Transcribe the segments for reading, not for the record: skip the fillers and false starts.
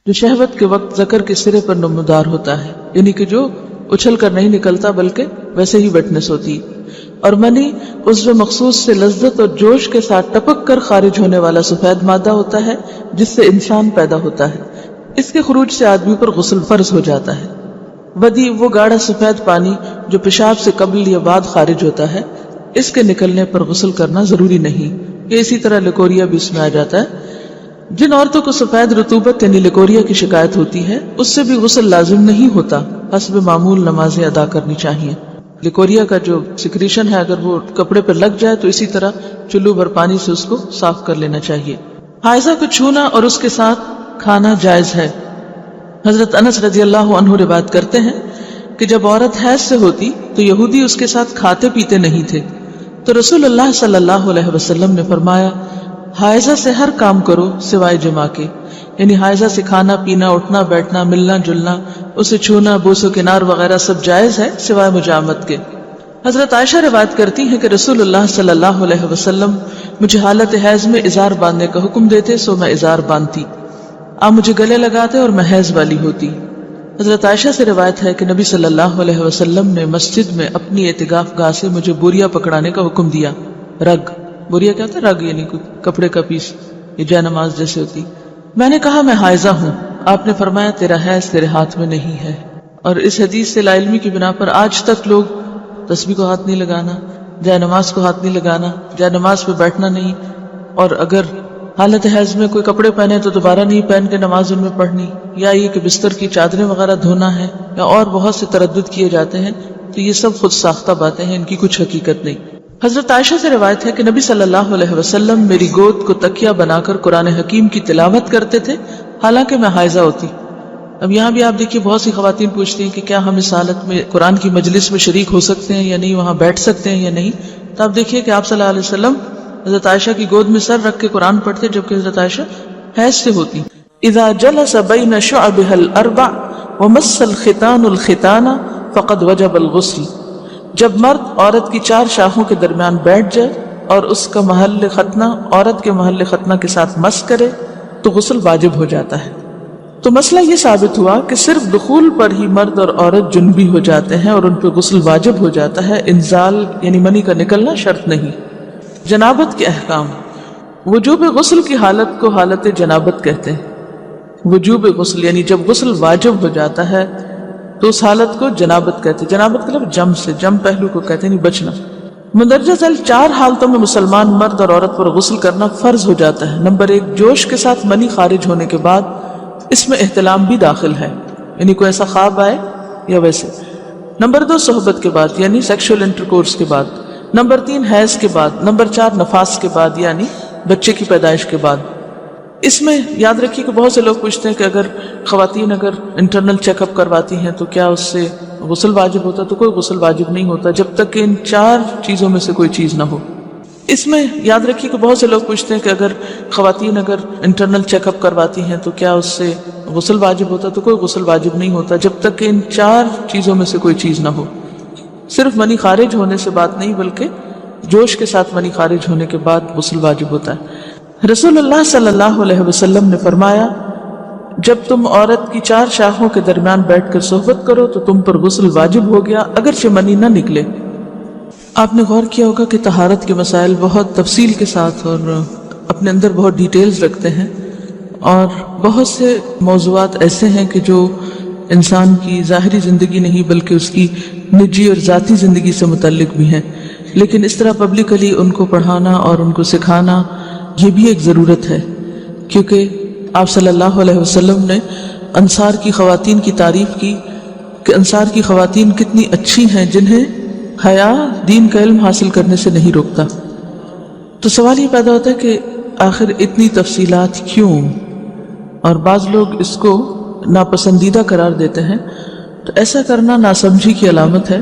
جو شہوت کے وقت ذکر کے سرے پر نمودار ہوتا ہے، یعنی کہ جو اچھل کر نہیں نکلتا بلکہ ویسے ہی ویٹنس ہوتی ہے، اور منی عضو مخصوص سے لذت اور جوش کے ساتھ ٹپک کر خارج ہونے والا سفید مادہ ہوتا ہے جس سے انسان پیدا ہوتا ہے۔ اس کے خروج سے آدمی پر غسل فرض ہو جاتا ہے۔ ودی وہ گاڑھا سفید پانی جو پیشاب سے قبل یا بعد خارج ہوتا ہے، اس کے نکلنے پر غسل کرنا ضروری نہیں۔ یہ اسی طرح لیکوریا بھی اس میں آ جاتا ہے۔ جن عورتوں کو سفید رطوبت یعنی لیکوریا کی شکایت ہوتی ہے اس سے بھی غسل لازم نہیں ہوتا، حسب معمول نمازیں ادا کرنی چاہیے۔ لیکوریا کا جو سیکریشن ہے اگر وہ کپڑے پر لگ جائے تو اسی طرح چلو بھر پانی سے اس کو صاف کر لینا چاہیے۔ حائضہ کو چھونا اور اس کے ساتھ کھانا جائز ہے۔ حضرت انس رضی اللہ عنہ روایت کرتے ہیں کہ جب عورت حیض سے ہوتی تو یہودی اس کے ساتھ کھاتے پیتے نہیں تھے، تو رسول اللہ صلی اللہ علیہ وسلم نے فرمایا حائضہ سے ہر کام کرو سوائے جماع کے، یعنی حائضہ سے کھانا پینا، اٹھنا بیٹھنا، ملنا جلنا، اسے چھونا، بوس و کنار وغیرہ سب جائز ہے سوائے مجامت کے۔ حضرت عائشہ روایت کرتی ہیں کہ رسول اللہ صلی اللہ علیہ وسلم مجھے حالت حیض میں ازار باندھنے کا حکم دیتے سو میں ازار باندھتی، آپ مجھے گلے لگاتے اور میں حیض والی ہوتی۔ حضرت عائشہ سے روایت ہے کہ نبی صلی اللہ علیہ وسلم نے مسجد میں اپنی اعتکاف گاہ سے مجھے بوریا پکڑانے کا حکم دیا۔ رگ، بوریا کیا ہوتا ہے؟ رگ یعنی کپڑے کا پیس، یہ جے نماز جیسے ہوتی۔ میں نے کہا میں حائضہ ہوں، آپ نے فرمایا تیرا حیض تیرے ہاتھ میں نہیں ہے۔ اور اس حدیث سے لا علمی کی بنا پر آج تک لوگ تسبیح کو ہاتھ نہیں لگانا، جے نماز کو ہاتھ نہیں لگانا، جے نماز پہ بیٹھنا نہیں، اور اگر حالت حیض میں کوئی کپڑے پہنے تو دوبارہ نہیں پہن کے نماز ان میں پڑھنی، یا یہ کہ بستر کی چادریں وغیرہ دھونا ہے، یا اور بہت سے تردد کیے جاتے ہیں، تو یہ سب خود ساختہ باتیں ہیں، ان کی کچھ حقیقت نہیں۔ حضرت عائشہ سے روایت ہے کہ نبی صلی اللہ علیہ وسلم میری گود کو تکیہ بنا کر قرآن حکیم کی تلاوت کرتے تھے حالانکہ میں حائضہ ہوتی۔ اب یہاں بھی آپ دیکھیے بہت سی خواتین پوچھتی ہیں کہ کیا ہم اس حالت میں قرآن کی مجلس میں شریک ہو سکتے ہیں یا نہیں، وہاں بیٹھ سکتے ہیں یا نہیں؟ تو آپ دیکھیے کہ آپ صلی اللہ علیہ وسلم حضرت عائشہ کی گود میں سر رکھ کے قرآن پڑھتے جبکہ حضرت عائشہ حیض سے ہوتی۔ اذا جلس بین شعبها الاربع ومس الختان الختان فقد وجب الغسل، جب مرد عورت کی 4 شاخوں کے درمیان بیٹھ جائے اور اس کا محل ختنہ عورت کے محل ختنہ کے ساتھ مس کرے تو غسل واجب ہو جاتا ہے۔ تو مسئلہ یہ ثابت ہوا کہ صرف دخول پر ہی مرد اور عورت جنبی ہو جاتے ہیں اور ان پہ غسل واجب ہو جاتا ہے، انزال یعنی منی کا نکلنا شرط نہیں۔ جنابت کے احکام۔ وجوب غسل کی حالت کو حالت جنابت کہتے ہیں۔ وجوب غسل یعنی جب غسل واجب ہو جاتا ہے تو اس حالت کو جنابت کہتے ہیں۔ جنابت کا لفظ جم سے، جم پہلو کو کہتے ہیں، بچنا۔ مندرجہ ذیل 4 حالتوں میں مسلمان مرد اور عورت پر غسل کرنا فرض ہو جاتا ہے۔ نمبر 1، جوش کے ساتھ منی خارج ہونے کے بعد، اس میں احتلام بھی داخل ہے، یعنی کوئی ایسا خواب آئے یا ویسے۔ نمبر 2، صحبت کے بعد یعنی سیکشول انٹرکورس کے بعد۔ نمبر 3، حیض کے بعد۔ نمبر 4، نفاس کے بعد یعنی بچے کی پیدائش کے بعد۔ اس میں یاد رکھیے کہ بہت سے لوگ پوچھتے ہیں کہ اگر خواتین اگر انٹرنل چیک اپ کرواتی ہیں تو کیا اس سے غسل واجب ہوتا ہے؟ تو کوئی غسل واجب نہیں ہوتا جب تک کہ ان 4 چیزوں میں سے کوئی چیز نہ ہو۔ اس میں یاد رکھیے کہ بہت سے لوگ پوچھتے ہیں کہ اگر خواتین اگر انٹرنل چیک اپ کرواتی ہیں تو کیا اس سے غسل واجب ہوتا ہے؟ تو کوئی غسل واجب نہیں ہوتا جب تک کہ ان 4 چیزوں میں سے کوئی چیز نہ ہو۔ صرف منی خارج ہونے سے بات نہیں بلکہ جوش کے ساتھ منی خارج ہونے کے بعد غسل واجب ہوتا ہے۔ رسول اللہ صلی اللہ علیہ وسلم نے فرمایا جب تم عورت کی 4 شاخوں کے درمیان بیٹھ کر صحبت کرو تو تم پر غسل واجب ہو گیا اگرچہ منی نہ نکلے۔ آپ نے غور کیا ہوگا کہ طہارت کے مسائل بہت تفصیل کے ساتھ اور اپنے اندر بہت ڈیٹیلز رکھتے ہیں، اور بہت سے موضوعات ایسے ہیں کہ جو انسان کی ظاہری زندگی نہیں بلکہ اس کی نجی اور ذاتی زندگی سے متعلق بھی ہیں، لیکن اس طرح پبلکلی ان کو پڑھانا اور ان کو سکھانا یہ بھی ایک ضرورت ہے، کیونکہ آپ صلی اللہ علیہ وسلم نے انصار کی خواتین کی تعریف کی کہ انصار کی خواتین کتنی اچھی ہیں جنہیں حیا دین کا علم حاصل کرنے سے نہیں روکتا۔ تو سوال یہ پیدا ہوتا ہے کہ آخر اتنی تفصیلات کیوں؟ اور بعض لوگ اس کو ناپسندیدہ قرار دیتے ہیں، تو ایسا کرنا ناسمجھی کی علامت ہے۔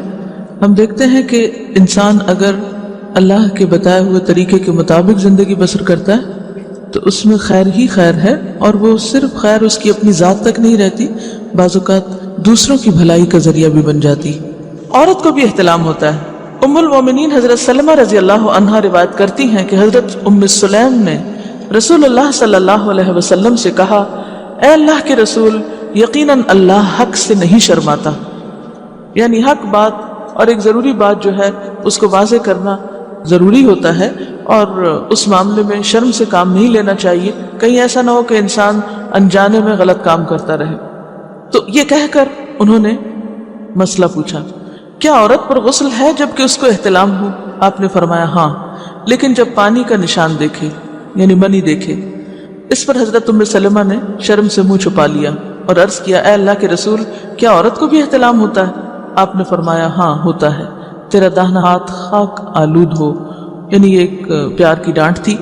ہم دیکھتے ہیں کہ انسان اگر اللہ کے بتائے ہوئے طریقے کے مطابق زندگی بسر کرتا ہے تو اس میں خیر ہی خیر ہے، اور وہ صرف خیر اس کی اپنی ذات تک نہیں رہتی، بعض اوقات دوسروں کی بھلائی کا ذریعہ بھی بن جاتی۔ عورت کو بھی احتلام ہوتا ہے۔ ام المومنین حضرت سلمہ رضی اللہ عنہا روایت کرتی ہیں کہ حضرت ام سلیم نے رسول اللہ صلی اللہ علیہ وسلم سے کہا اے اللہ کے رسول یقیناً اللہ حق سے نہیں شرماتا. یعنی حق بات اور ایک ضروری بات جو ہے اس کو واضح کرنا ضروری ہوتا ہے، اور اس معاملے میں شرم سے کام نہیں لینا چاہیے، کہیں ایسا نہ ہو کہ انسان انجانے میں غلط کام کرتا رہے. تو یہ کہہ کر انہوں نے مسئلہ پوچھا، کیا عورت پر غسل ہے جبکہ اس کو احتلام ہو؟ آپ نے فرمایا ہاں، لیکن جب پانی کا نشان دیکھے یعنی منی دیکھے. اس پر حضرت ام سلمہ نے شرم سے منہ چھپا لیا اور عرض کیا، اے اللہ کے رسول کیا عورت کو بھی احتلام ہوتا ہے؟ آپ نے فرمایا ہاں ہوتا ہے، تیرا داہنا ہاتھ خاک آلود ہو. یعنی یہ ایک پیار کی ڈانٹ تھی،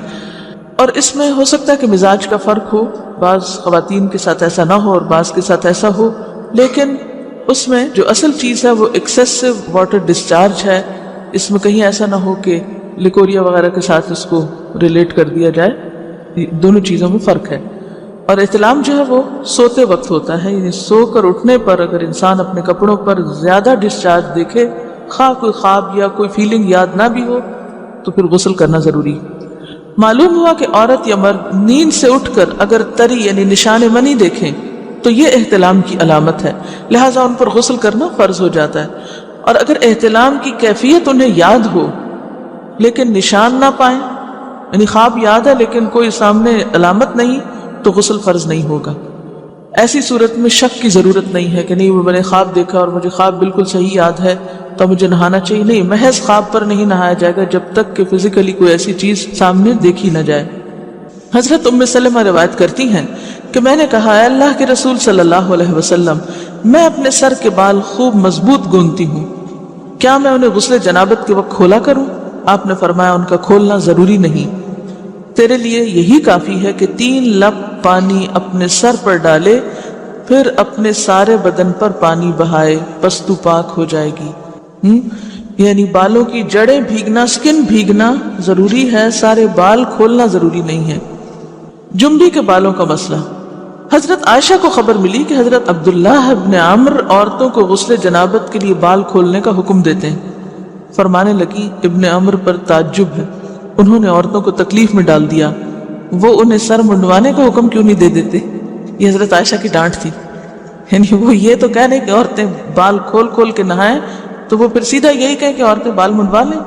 اور اس میں ہو سکتا ہے کہ مزاج کا فرق ہو، بعض خواتین کے ساتھ ایسا نہ ہو اور بعض کے ساتھ ایسا ہو، لیکن اس میں جو اصل چیز ہے وہ ایکسیسو واٹر ڈسچارج ہے. اس میں کہیں ایسا نہ ہو کہ لیکوریا وغیرہ کے ساتھ اس کو ریلیٹ کر دیا جائے. دونوں چیزوں میں فرق ہے. اور احتلام جو ہے وہ سوتے وقت ہوتا ہے، یعنی سو کر اٹھنے پر اگر انسان اپنے کپڑوں پر زیادہ ڈسچارج دیکھے، خواہ کوئی خواب یا کوئی فیلنگ یاد نہ بھی ہو، تو پھر غسل کرنا ضروری. معلوم ہوا کہ عورت یا مرد نیند سے اٹھ کر اگر تری یعنی نشان منی دیکھیں تو یہ احتلام کی علامت ہے، لہٰذا ان پر غسل کرنا فرض ہو جاتا ہے. اور اگر احتلام کی کیفیت انہیں یاد ہو لیکن نشان نہ پائیں، یعنی خواب یاد ہے لیکن کوئی سامنے علامت نہیں، تو غسل فرض نہیں ہوگا. ایسی صورت میں شک کی ضرورت نہیں ہے کہ نہیں میں نے خواب دیکھا اور مجھے خواب بالکل صحیح یاد ہے تو مجھے نہانا چاہیے. نہیں، محض خواب پر نہیں نہایا جائے گا جب تک کہ فزیکلی کوئی ایسی چیز سامنے دیکھی نہ جائے. حضرت ام سلمہ روایت کرتی ہیں کہ میں نے کہا، اے اللہ کے رسول صلی اللہ علیہ وسلم میں اپنے سر کے بال خوب مضبوط گوندتی ہوں، کیا میں انہیں غسل جنابت کے وقت کھولا کروں؟ آپ نے فرمایا ان کا کھولنا ضروری نہیں، تیرے لیے یہی کافی ہے کہ 3 لپ پانی اپنے سر پر ڈالے، پھر اپنے سارے بدن پر پانی بہائے، بس تو پاک ہو جائے گی. یعنی بالوں کی جڑیں بھیگنا، سکن بھیگنا ضروری ہے، سارے بال کھولنا ضروری نہیں ہے. جنبی کے بالوں کا مسئلہ. حضرت عائشہ کو خبر ملی کہ حضرت عبداللہ ابن عمرو عورتوں کو غسل جنابت کے لیے بال کھولنے کا حکم دیتے ہیں. فرمانے لگی، ابن عمرو پر تعجب ہے، انہوں نے عورتوں کو تکلیف میں ڈال دیا، وہ انہیں سر منڈوانے کا حکم کیوں نہیں دے دیتے؟ یہ حضرت عائشہ کی ڈانٹ تھی. یعنی وہ یہ تو کہہ رہے کہ عورتیں بال کھول کھول کے نہائیں، تو وہ پھر سیدھا یہی کہیں کہ عورتیں بال منڈوا لیں.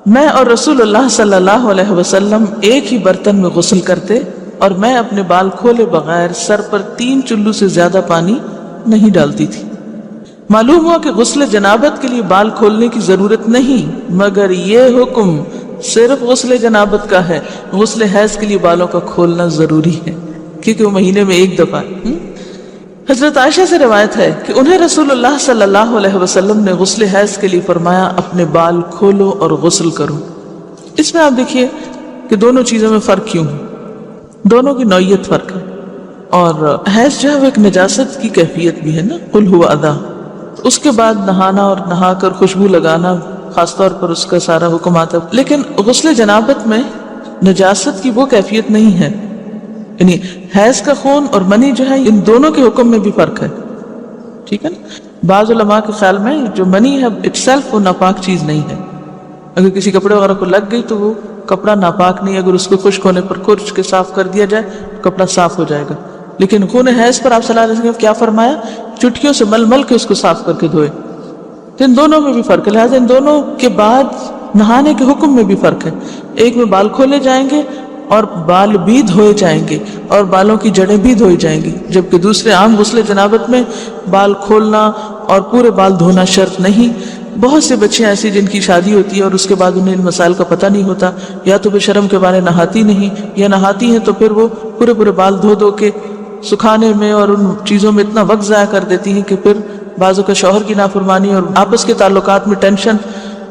میں اور رسول اللہ صلی اللہ علیہ وسلم ایک ہی برتن میں غسل کرتے، اور میں اپنے بال کھولے بغیر سر پر 3 چلو سے زیادہ پانی نہیں ڈالتی تھی. معلوم ہوا کہ غسل جنابت کے لیے بال کھولنے کی ضرورت نہیں، مگر یہ حکم صرف غسل جنابت کا ہے. غسل حیض کے لیے بالوں کا کھولنا ضروری ہے کیونکہ وہ مہینے میں ایک دفعہ. حضرت عائشہ سے روایت ہے کہ انہیں رسول اللہ صلی اللہ علیہ وسلم نے غسل حیض کے لیے فرمایا، اپنے بال کھولو اور غسل کرو. اس میں آپ دیکھیے کہ دونوں چیزوں میں فرق کیوں ہے، دونوں کی نوعیت فرق ہے. اور حیض جو ہے وہ ایک نجاست کی کیفیت بھی ہے نا، قل ہوا اذی. اس کے بعد نہانا اور نہا کر خوشبو لگانا خاص طور پر اس کا سارا حکم آتا ہے. لیکن غسل جنابت میں نجاست کی وہ کیفیت نہیں ہے، یعنی حیض کا خون اور منی جو ہے ان دونوں کے حکم میں بھی فرق ہے. ٹھیک ہے نا. بعض علماء کے خیال میں جو منی ہے اٹ سیلف وہ ناپاک چیز نہیں ہے. اگر کسی کپڑے وغیرہ کو لگ گئی تو وہ کپڑا ناپاک نہیں، اگر اس کو خشک ہونے پر کھرچ کے صاف کر دیا جائے تو کپڑا صاف ہو جائے گا. لیکن خون حیض پر آپ صلی اللہ علیہ وسلم کیا فرمایا؟ چٹکیوں سے مل مل کے اس کو صاف کر کے دھوئے. تو ان دونوں میں بھی فرق ہے، لہٰذا ان دونوں کے بعد نہانے کے حکم میں بھی فرق ہے. ایک میں بال کھولے جائیں گے اور بال بھی دھوئے جائیں گے اور بالوں کی جڑیں بھی دھوئی جائیں گی، جبکہ دوسرے عام غسل جنابت میں بال کھولنا اور پورے بال دھونا شرط نہیں. بہت سے بچیاں ایسی جن کی شادی ہوتی ہے اور اس کے بعد انہیں ان مسائل کا پتہ نہیں ہوتا، یا تو بے شرم کے بارے نہاتی نہیں، یا نہاتی ہیں تو پھر وہ پورے بال دھو دھو کے سکھانے میں اور ان چیزوں میں اتنا وقت ضائع کر دیتی ہیں کہ پھر بعضوں کا شوہر کی نافرمانی اور آپس کے تعلقات میں ٹینشن،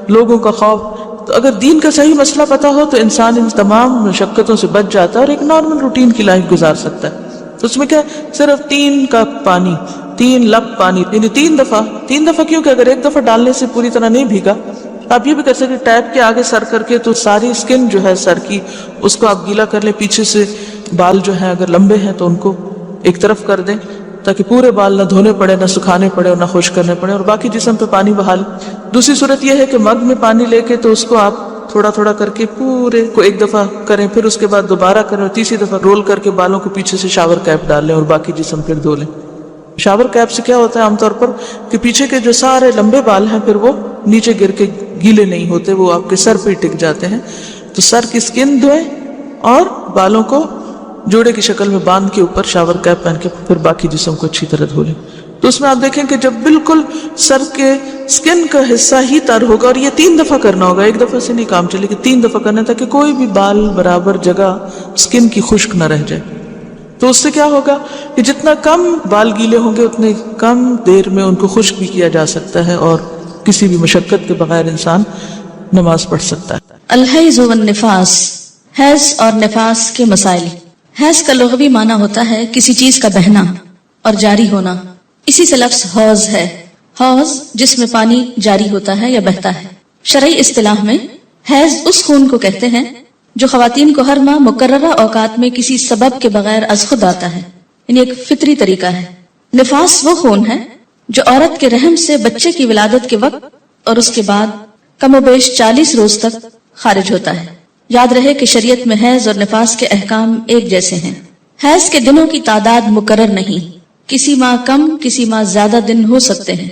لوگوں کا خوف. تو اگر دین کا صحیح مسئلہ پتہ ہو تو انسان ان تمام مشقتوں سے بچ جاتا ہے اور ایک نارمل روٹین کی لائف گزار سکتا ہے. تو اس میں کیا صرف 3 کپ پانی، 3 لپ پانی، یعنی 3 دفعہ کیونکہ اگر ایک دفعہ ڈالنے سے پوری طرح نہیں بھیگا، آپ یہ بھی کر سکتے ٹیپ کے آگے سر کر کے تو ساری اسکن جو ہے سر کی اس کو آپ گیلا کر لیں، پیچھے سے بال جو ہیں اگر لمبے ہیں تو ان کو ایک طرف کر دیں تاکہ پورے بال نہ دھونے پڑے، نہ سکھانے پڑے اور نہ خشک کرنے پڑے، اور باقی جسم پہ پانی بہا لیں. دوسری صورت یہ ہے کہ مگ میں پانی لے کے تو اس کو آپ تھوڑا تھوڑا کر کے پورے کو ایک دفعہ کریں، پھر اس کے بعد دوبارہ کریں، اور تیسری دفعہ رول کر کے بالوں کو پیچھے سے شاور کیپ ڈال لیں اور باقی جسم پھر دھو لیں۔ شاور کیپ سے کیا ہوتا ہے عام طور پر کہ پیچھے کے جو سارے لمبے بال ہیں پھر وہ نیچے گر کے گیلے نہیں ہوتے، وہ آپ کے سر پہ ٹک جاتے ہیں۔ تو سر کی سکن دھوئیں اور بالوں کو جوڑے کی شکل میں باندھ کے اوپر شاور کیپ پہن کے پھر باقی جسم کو اچھی طرح دھو لیں۔ تو اس میں آپ دیکھیں کہ جب بالکل سر کے سکن کا حصہ ہی تر ہوگا، اور یہ 3 دفعہ کرنا ہوگا، ایک دفعہ سے نہیں کام چلے کہ 3 دفعہ کرنا، تاکہ کوئی بھی بال برابر جگہ سکن کی خشک نہ رہ جائے۔ تو اس سے کیا ہوگا کہ جتنا کم بال گیلے ہوں گے اتنے کم دیر میں ان کو خشک بھی کیا جا سکتا ہے، اور کسی بھی مشقت کے بغیر انسان نماز پڑھ سکتا ہے۔ الحیض والنفاس، حیض اور نفاس کے مسائل۔ حیض کا لغوی معنی ہوتا ہے کسی چیز کا بہنا اور جاری ہونا، اسی سے لفظ حوض ہے۔ حوض جس میں پانی جاری ہوتا ہے یا بہتا ہے۔ شرعی اصطلاح میں حیض اس خون کو کہتے ہیں جو خواتین کو ہر ماہ مقررہ اوقات میں کسی سبب کے بغیر از خود آتا ہے، یعنی ایک فطری طریقہ ہے۔ نفاس وہ خون ہے جو عورت کے رحم سے بچے کی ولادت کے وقت اور اس کے بعد کم و بیش 40 روز تک خارج ہوتا ہے۔ یاد رہے کہ شریعت میں حیض اور نفاس کے احکام ایک جیسے ہیں۔ حیض کے دنوں کی تعداد مقرر نہیں، کسی ماہ کم کسی ماہ زیادہ دن ہو سکتے ہیں،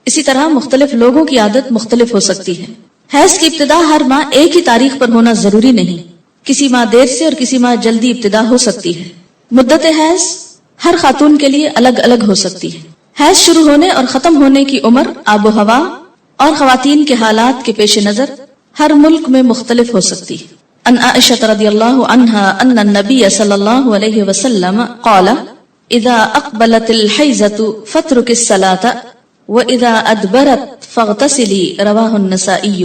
اسی طرح مختلف لوگوں کی عادت مختلف ہو سکتی ہے۔ حیض کی ابتدا ہر ماہ ایک ہی تاریخ پر ہونا ضروری نہیں، کسی ماہ دیر سے اور کسی ماہ جلدی ابتدا ہو سکتی ہے۔ مدت حیض ہر خاتون کے لیے الگ الگ ہو سکتی ہے۔ حیض شروع ہونے اور ختم ہونے کی عمر، آب و ہوا اور خواتین کے حالات کے پیش نظر ہر ملک میں مختلف ہو سکتی ہے۔ ان عائشہ رضی اللہ عنہا ان النبی صلی اللہ علیہ وسلم قال اذا اقبلت الحیضۃ فاترک الصلاۃ واذا ادبرت فاغتسلی، رواہ النسائی۔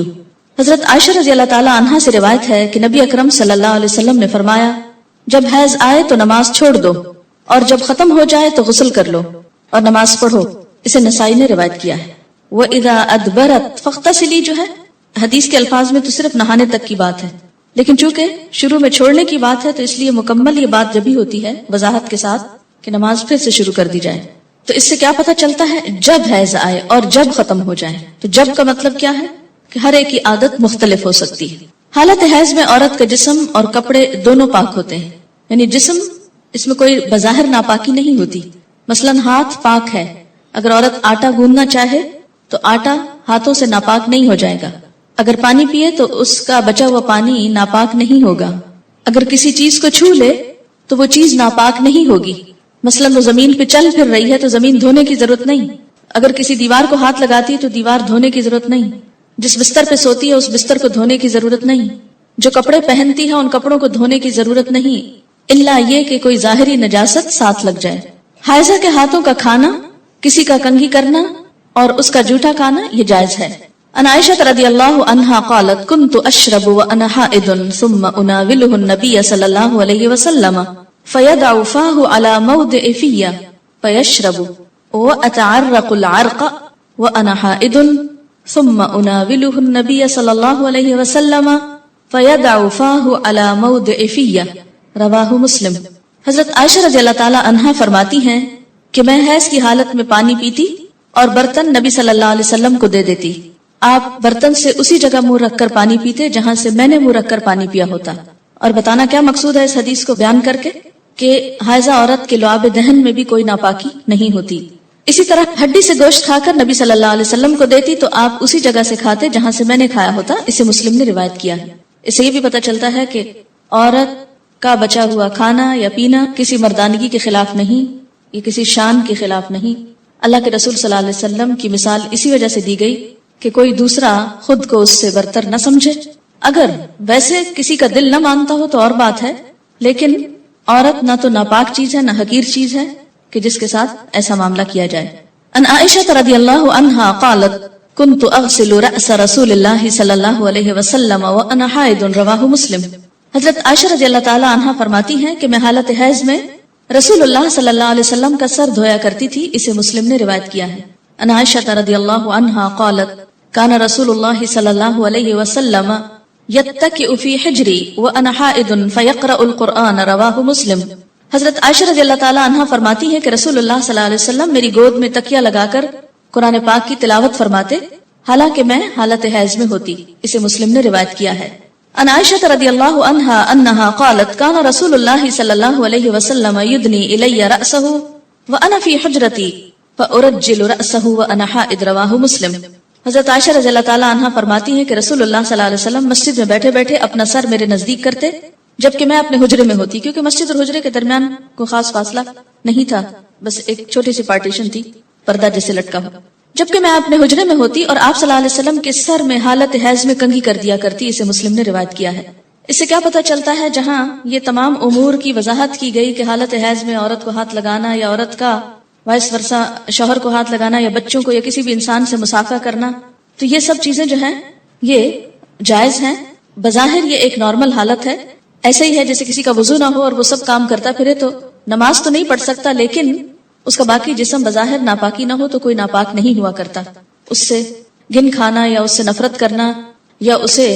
حضرت عائشہ رضی اللہ تعالی عنہا سے روایت ہے کہ نبی اکرم صلی اللہ علیہ وسلم نے فرمایا، جب حیض آئے تو نماز چھوڑ دو، اور جب ختم ہو جائے تو غسل کر لو اور نماز پڑھو۔ اسے نسائی نے روایت کیا ہے۔ وَإِذَا أَدْبَرَتْ فَاغْتَسِلِي جو ہے حدیث کے الفاظ میں تو صرف نہانے تک کی بات ہے، لیکن چونکہ شروع میں چھوڑنے کی بات ہے تو اس لیے مکمل یہ بات جبھی ہوتی ہے وضاحت کے ساتھ کہ نماز پھر سے شروع کر دی جائے۔ تو اس سے کیا پتہ چلتا ہے؟ جب حیض آئے اور جب ختم ہو جائے۔ تو جب کا مطلب کیا ہے کہ ہر ایک کی عادت مختلف ہو سکتی ہے۔ حالت حیض میں عورت کا جسم اور کپڑے دونوں پاک ہوتے ہیں، یعنی جسم اس میں کوئی بظاہر ناپاکی نہیں ہوتی۔ مثلا ہاتھ پاک ہے، اگر عورت آٹا گوندنا چاہے تو آٹا ہاتھوں سے ناپاک نہیں ہو جائے گا۔ اگر پانی پیے تو اس کا بچا ہوا پانی ناپاک نہیں ہوگا۔ اگر کسی چیز کو چھو لے تو وہ چیز ناپاک نہیں ہوگی۔ مثلا وہ زمین پہ چل پھر رہی ہے تو زمین دھونے کی ضرورت نہیں۔ اگر کسی دیوار کو ہاتھ لگاتی ہے تو دیوار دھونے کی ضرورت نہیں۔ جس بستر پہ سوتی ہے اس بستر کو دھونے کی ضرورت نہیں۔ جو کپڑے پہنتی ہے ان کپڑوں کو دھونے کی ضرورت نہیں، الا یہ کہ کوئی ظاہری نجاست ساتھ لگ جائے۔ حائضہ کے ہاتھوں کا کھانا، کسی کا کنگھی کرنا اور اس کا جھوٹا کھانا یہ جائز ہے۔ ان عائشہ رضی اللہ عنہا قالت كنت اشرب وانا حائض ثم اناوله النبي صلی اللہ علیہ وسلم فيدع فاه على موضع في فيشرب واتعرق العرق وانا حائض ثم اناوله النبي صلی اللہ علیہ وسلم فيدع فاه على موضع في، رواہ مسلم۔ حضرت عائشہ رضی اللہ تعالی عنہا فرماتی ہیں کہ میں حیض کی حالت میں پانی پیتی اور برتن نبی صلی اللہ علیہ وسلم کو دے دیتی۔ آپ برتن سے اسی جگہ منہ رکھ کر پانی پیتے جہاں سے میں نے منہ رکھ کر پانی پیا ہوتا۔ اور بتانا کیا مقصود ہے اس حدیث کو بیان کر کے کہ حائضہ عورت کے لعاب دہن میں بھی کوئی ناپاکی نہیں ہوتی۔ اسی طرح ہڈی سے گوشت کھا کر نبی صلی اللہ علیہ وسلم کو دیتی تو آپ اسی جگہ سے کھاتے جہاں سے میں نے کھایا ہوتا۔ اسے مسلم نے روایت کیا ہے۔ اسے یہ بھی پتہ چلتا ہے کہ عورت کا بچا ہوا کھانا یا پینا کسی مردانگی کے خلاف نہیں، یہ کسی شان کے خلاف نہیں۔ اللہ کے رسول صلی اللہ علیہ وسلم کی مثال اسی وجہ سے دی گئی کہ کوئی دوسرا خود کو اس سے برتر نہ سمجھے۔ اگر ویسے کسی کا دل نہ مانتا ہو تو اور بات ہے، لیکن عورت نہ تو ناپاک چیز ہے نہ حقیر چیز ہے کہ جس کے ساتھ ایسا معاملہ کیا جائے۔ ان عائشہ رضی اللہ عنہا قالت كنت اغسل رأس رسول اللہ صلی اللہ علیہ وسلم وانا حائض، رواہ مسلم۔ حضرت عائشہ رضی اللہ تعالی عنہا فرماتی ہیں کہ میں حالت حیض میں رسول اللہ صلی اللہ علیہ وسلم کا سر دھویا کرتی تھی۔ اسے مسلم نے روایت کیا ہے۔ ان عائشہ رضی اللہ عنہا قالت كان رسول اللہ صلی اللہ علیہ وسلم يتكئ في حجری وانا حائض فيقرأ القرآن، رواہ مسلم۔ حضرت عائشہ رضی اللہ تعالی عنہا فرماتی ہے کہ رسول اللہ صلی اللہ علیہ وسلم میری گود میں تکیہ لگا کر قرآن پاک کی تلاوت فرماتے حالانکہ میں حالت حیض میں ہوتی۔ اسے مسلم نے روایت کیا ہے۔ عن عائشة رضي الله عنها أنها قالت كان رسول الله صلى الله عليه وسلم يدني إلي رأسه وأنا في حجرتي فأرجل رأسه وأنا حائض رواه مسلم. حضرت عائشہ رضی اللہ تعالیٰ عنہ فرماتی ہیں کہ رسول اللہ صلی اللہ علیہ وسلم مسجد میں بیٹھے بیٹھے اپنا سر میرے نزدیک کرتے جبکہ میں اپنے حجرے میں ہوتی، کیونکہ مسجد اور حجرے کے درمیان کوئی خاص فاصلہ نہیں تھا، بس ایک چھوٹی سی پارٹیشن تھی، پردہ جیسے لٹکا ہو. جبکہ میں اپنے حجرے میں ہوتی اور آپ صلی اللہ علیہ وسلم کے سر میں حالت حیض میں کنگھی کر دیا کرتی. اسے مسلم نے روایت کیا ہے. اس سے کیا پتہ چلتا ہے، جہاں یہ تمام امور کی وضاحت کی گئی کہ حالت حیض میں عورت کو ہاتھ لگانا یا عورت کا وائس ورثہ شوہر کو ہاتھ لگانا یا بچوں کو یا کسی بھی انسان سے مسافہ کرنا، تو یہ سب چیزیں جو ہیں یہ جائز ہیں. بظاہر یہ ایک نارمل حالت ہے، ایسے ہی ہے جیسے کسی کا وضو نہ ہو اور وہ سب کام کرتا پھرے تو نماز تو نہیں پڑھ سکتا، لیکن اس کا باقی جسم بظاہر ناپاکی نہ ہو تو کوئی ناپاک نہیں ہوا کرتا. اس سے گن کھانا یا اس سے نفرت کرنا یا اسے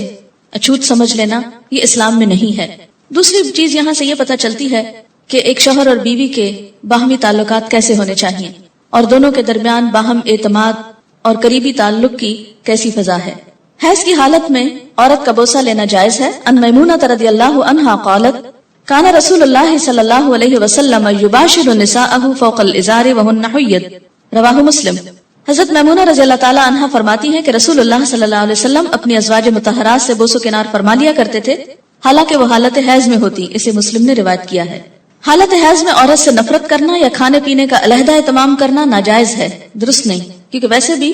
اچھوت سمجھ لینا یہ اسلام میں نہیں ہے. دوسری چیز یہاں سے یہ پتہ چلتی ہے کہ ایک شوہر اور بیوی کے باہمی تعلقات کیسے ہونے چاہیے اور دونوں کے درمیان باہم اعتماد اور قریبی تعلق کی کیسی فضا ہے. حیض کی حالت میں عورت کا بوسہ لینا جائز ہے. ان میمونہ رضی اللہ عنہا قالت کان رسول اللہ صلی اللہ علیہ وسلم یباشر نساءه فوق الازار وهن حید رواہ مسلم. حضرت میمونہ رضی اللہ تعالی عنہا فرماتی ہیں کہ رسول اللہ صلی اللہ علیہ وسلم اپنی ازواج مطہرات سے بوس و کنار فرما لیا کرتے تھے حالانکہ وہ حالت حیض میں ہوتی. اسے مسلم نے روایت کیا ہے. حالت حیض میں عورت سے نفرت کرنا یا کھانے پینے کا علیحدہ اہتمام کرنا ناجائز ہے، درست نہیں، کیونکہ ویسے بھی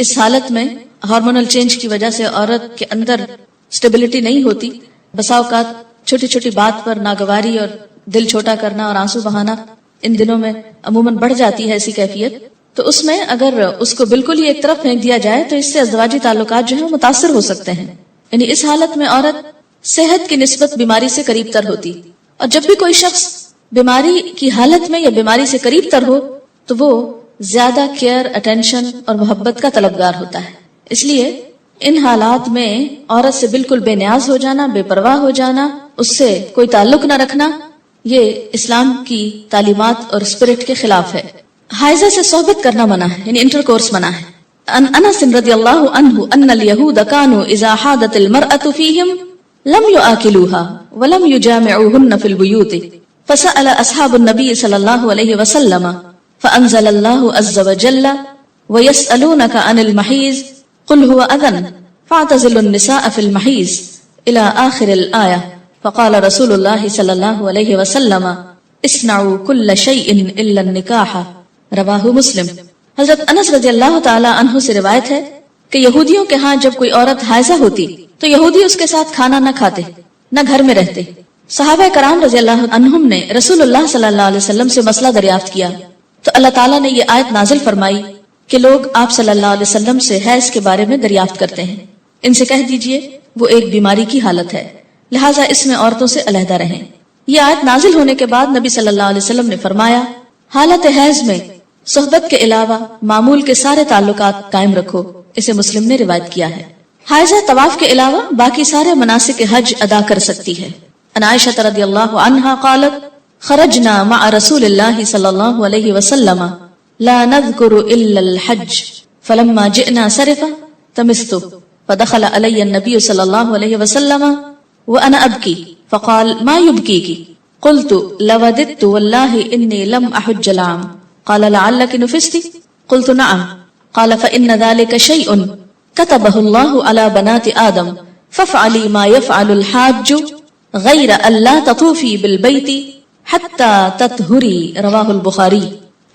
اس حالت میں ہارمونل چینج کی وجہ سے عورت کے اندر سٹیبلٹی نہیں ہوتی. بسا اوقات چھوٹی چھوٹی بات پر ناگواری اور دل چھوٹا کرنا اور آنسو بہانا ان دنوں میں عموماً بڑھ جاتی ہے ایسی کیفیت. تو اس میں اگر اس کو بالکل ہی ایک طرف پھینک دیا جائے تو اس سے ازدواجی تعلقات جو ہیں متاثر ہو سکتے ہیں. یعنی اس حالت میں عورت صحت کی نسبت بیماری سے قریب تر ہوتی، اور جب بھی کوئی شخص بیماری کی حالت میں یا بیماری سے قریب تر ہو تو وہ زیادہ کیئر، اٹینشن اور محبت کا طلبگار ہوتا ہے. اس لیے ان حالات میں عورت سے بالکل بے نیاز ہو جانا، بے پرواہ ہو جانا، اس سے کوئی تعلق نہ رکھنا، یہ اسلام کی تعلیمات اور اسپرٹ کے خلاف ہے. حائضہ سے صحبت کرنا منع ہے، یعنی انٹر کورس منع ہے. ان انس رضی اللہ عنہ ان الیہود کانوا اذا حاضت المرأة فیہم لم یآکلوها ولم یجامعوهن فی البیوت فسأل اصحاب النبی صلی اللہ علیہ وسلم فانزل اللہ عز وجل ویسألونک عن المحیض قل هو اذن فاعتزلوا النساء في المحیض الى آخر الآیہ. فقال رسول اللہ صلی اللہ علیہ وسلم اصنعوا كل شیء الا النکاح رواہ مسلم. حضرت انس رضی اللہ تعالی عنہ سے روایت ہے کہ یہودیوں کے ہاں جب کوئی عورت حائضہ ہوتی تو یہودی اس کے ساتھ کھانا نہ کھاتے، نہ گھر میں رہتے. صحابہ کرام رضی اللہ عنہم نے رسول اللہ صلی اللہ علیہ وسلم سے مسئلہ دریافت کیا تو اللہ تعالیٰ نے یہ آیت نازل فرمائی کہ لوگ آپ صلی اللہ علیہ وسلم سے حیض کے بارے میں دریافت کرتے ہیں، ان سے کہہ دیجئے وہ ایک بیماری کی حالت ہے، لہٰذا اس میں عورتوں سے علیحدہ رہیں. یہ آیت نازل ہونے کے بعد نبی صلی اللہ علیہ وسلم نے فرمایا حالت حیض میں صحبت کے علاوہ معمول کے سارے تعلقات قائم رکھو. اسے مسلم نے روایت کیا ہے. حائضہ طواف کے علاوہ باقی سارے مناسک حج ادا کر سکتی ہے. عن عائشہ رضی اللہ عنہا قالت خرجنا مع رسول اللہ صلی اللہ علیہ وسلم لا نذکر الا الحج فلما جئنا صرفا تمست فدخل علی النبی صلی اللہ علیہ وسلم وانا ابکی فقال ما يبكيك قلت لوددت والله اني لم احج العام قال لعلك نفست قلت نعم قال فإن ذلك شيء كتبه الله على بنات آدم فافعلي ما يفعل الحاج غیر اللہ تطوفی بالبیت حتی تطہری رواہ البخاری.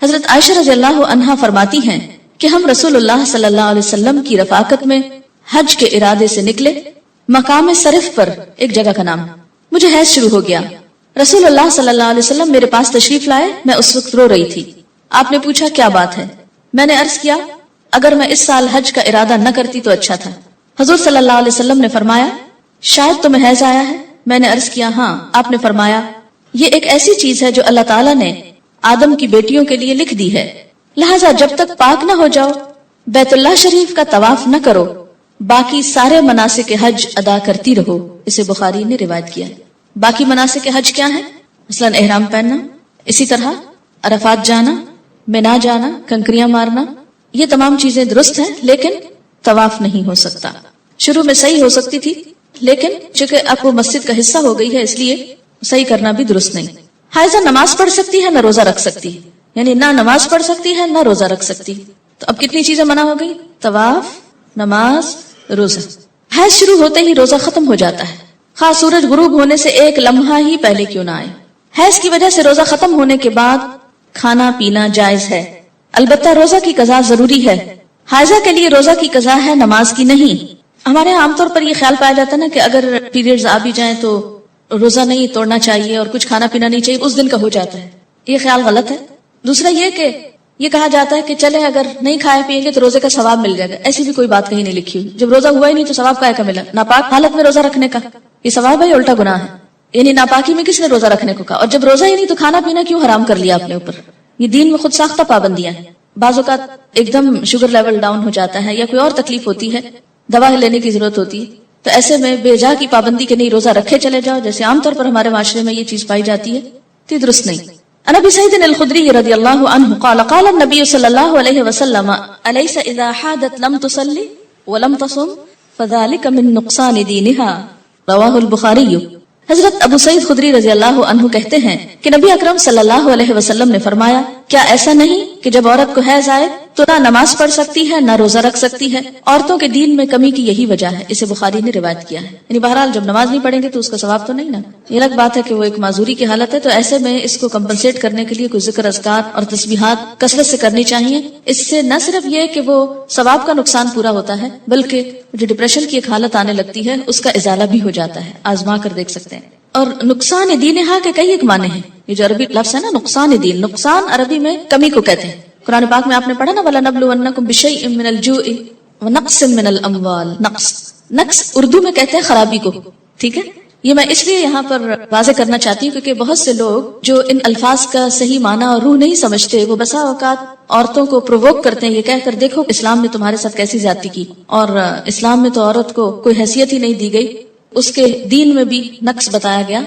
حضرت عائشہ رضی اللہ عنہا فرماتی ہیں کہ ہم رسول اللہ صلی اللہ علیہ وسلم کی رفاقت میں حج کے ارادے سے نکلے. مقام صرف پر ایک جگہ کا نام. مجھے حیض شروع ہو گیا. رسول اللہ صلی اللہ علیہ وسلم میرے پاس تشریف لائے. میں اس وقت رو رہی تھی. آپ نے پوچھا کیا بات ہے؟ میں نے عرض کیا اگر میں اس سال حج کا ارادہ نہ کرتی تو اچھا تھا. حضور صلی اللہ علیہ وسلم نے فرمایا شاید تمہیں حیض آیا ہے. میں نے عرض کیا ہاں. آپ نے فرمایا یہ ایک ایسی چیز ہے جو اللہ تعالیٰ نے آدم کی بیٹیوں کے لیے لکھ دی ہے، لہٰذا جب تک پاک نہ ہو جاؤ بیت اللہ شریف کا طواف نہ کرو، باقی سارے مناسک حج ادا کرتی رہو. اسے بخاری نے روایت کیا. باقی مناسک حج کیا ہیں؟ مثلا احرام پہننا، اسی طرح عرفات جانا، منا جانا، کنکریاں مارنا، یہ تمام چیزیں درست ہیں لیکن طواف نہیں ہو سکتا. شروع میں صحیح ہو سکتی تھی لیکن چونکہ اب وہ مسجد کا حصہ ہو گئی ہے اس لیے صحیح کرنا بھی درست نہیں. حائضہ نماز پڑھ سکتی ہے نہ روزہ رکھ سکتی ہے، یعنی نہ نماز پڑھ سکتی ہے نہ روزہ رکھ سکتی. تو اب کتنی چیزیں منع ہو گئی؟ طواف، نماز، روزہ. حیض شروع ہوتے ہی روزہ ختم ہو جاتا ہے، خواہ سورج غروب ہونے سے ایک لمحہ ہی پہلے کیوں نہ آئے. حیض کی وجہ سے روزہ ختم ہونے کے بعد کھانا پینا جائز ہے، البتہ روزہ کی قضا ضروری ہے. حائضہ کے لیے روزہ کی قضا ہے، نماز کی نہیں. ہمارے یہاں عام طور پر یہ خیال پایا جاتا ہے نا کہ اگر پیریڈز آ بھی جائیں تو روزہ نہیں توڑنا چاہیے اور کچھ کھانا پینا نہیں چاہیے، اس دن کا ہو جاتا ہے. یہ خیال غلط ہے. دوسرا یہ کہ یہ کہا جاتا ہے کہ چلے اگر نہیں کھائے پیئیں گے تو روزے کا ثواب مل جائے گا. ایسی بھی کوئی بات کہیں نہیں لکھی ہوئی. جب روزہ ہوا ہی نہیں تو ثواب کا ملا؟ ناپاک حالت میں روزہ رکھنے کا یہ ثواب ہے، الٹا گناہ ہے. یعنی ناپاکی میں کس نے روزہ رکھنے کو کہا؟ اور جب روزہ ہی نہیں تو کھانا پینا کیوں حرام کر لیا اپنے اوپر؟ یہ دین میں خود ساختہ پابندیاں ہیں. بعض اوقات ایک دم شوگر لیول ڈاؤن ہو جاتا ہے یا کوئی اور تکلیف ہوتی ہے، دوا لینے کی ضرورت ہوتی ہے، تو ایسے میں بے جا کی پابندی کے نہیں روزہ رکھے چلے جاؤ، جیسے عام طور پر ہمارے معاشرے میں یہ چیز پائی جاتی ہے، تو یہ درست نہیں. عن ابی سعید الخدری رضی اللہ عنہ قال قال النبی صلی اللہ علیہ وسلم الیس اذا حادت لم تصلی ولم تصم فذلك من نقصان دینها رواہ البخاری. حضرت ابو سعید خدری رضی اللہ عنہ کہتے ہیں کہ نبی اکرم صلی اللہ علیہ وسلم نے فرمایا، کیا ایسا نہیں کہ جب عورت کو حیض آئے تو نہ نماز پڑھ سکتی ہے نہ روزہ رکھ سکتی ہے؟ عورتوں کے دین میں کمی کی یہی وجہ ہے. اسے بخاری نے روایت کیا ہے. یعنی بہرحال جب نماز نہیں پڑھیں گے تو اس کا ثواب تو نہیں نا. یہ الگ بات ہے کہ وہ ایک معذوری کی حالت ہے، تو ایسے میں اس کو کمپنسیٹ کرنے کے لیے کوئی ذکر اذکار اور تسبیحات کثرت سے کرنی چاہیے. اس سے نہ صرف یہ کہ وہ ثواب کا نقصان پورا ہوتا ہے، بلکہ جو ڈپریشن کی ایک حالت آنے لگتی ہے اس کا ازالہ بھی ہو جاتا ہے. آزما کر دیکھ سکتے ہیں. اور نقصان دینہا کے کئی ایک معنی ہیں. یہ جو عربی لفظ ہے نا نقصان دین، نقصان عربی میں کمی کو کہتے ہیں. قرآن پاک میں آپ نے پڑھا نا وَلَنَبْلُوَنَّكُمْ بِشَيْءٍ مِّنَ الْجُوعِ وَنَقْصٍ مِّنَ الْأَمْوَالِ. نقص اردو میں کہتے ہیں خرابی کو. ٹھیک ہے، یہ میں اس لیے یہاں پر واضح کرنا چاہتی ہوں کیونکہ بہت سے لوگ جو ان الفاظ کا صحیح معنی اور روح نہیں سمجھتے، وہ بسا اوقات عورتوں کو پرووک کرتے ہیں یہ کہہ کر دیکھو اسلام نے تمہارے ساتھ کیسی زیادتی کی، اور اسلام میں تو عورت کو کوئی حیثیت ہی نہیں دی گئی، اس کے دین میں بھی نقص بتایا گیا.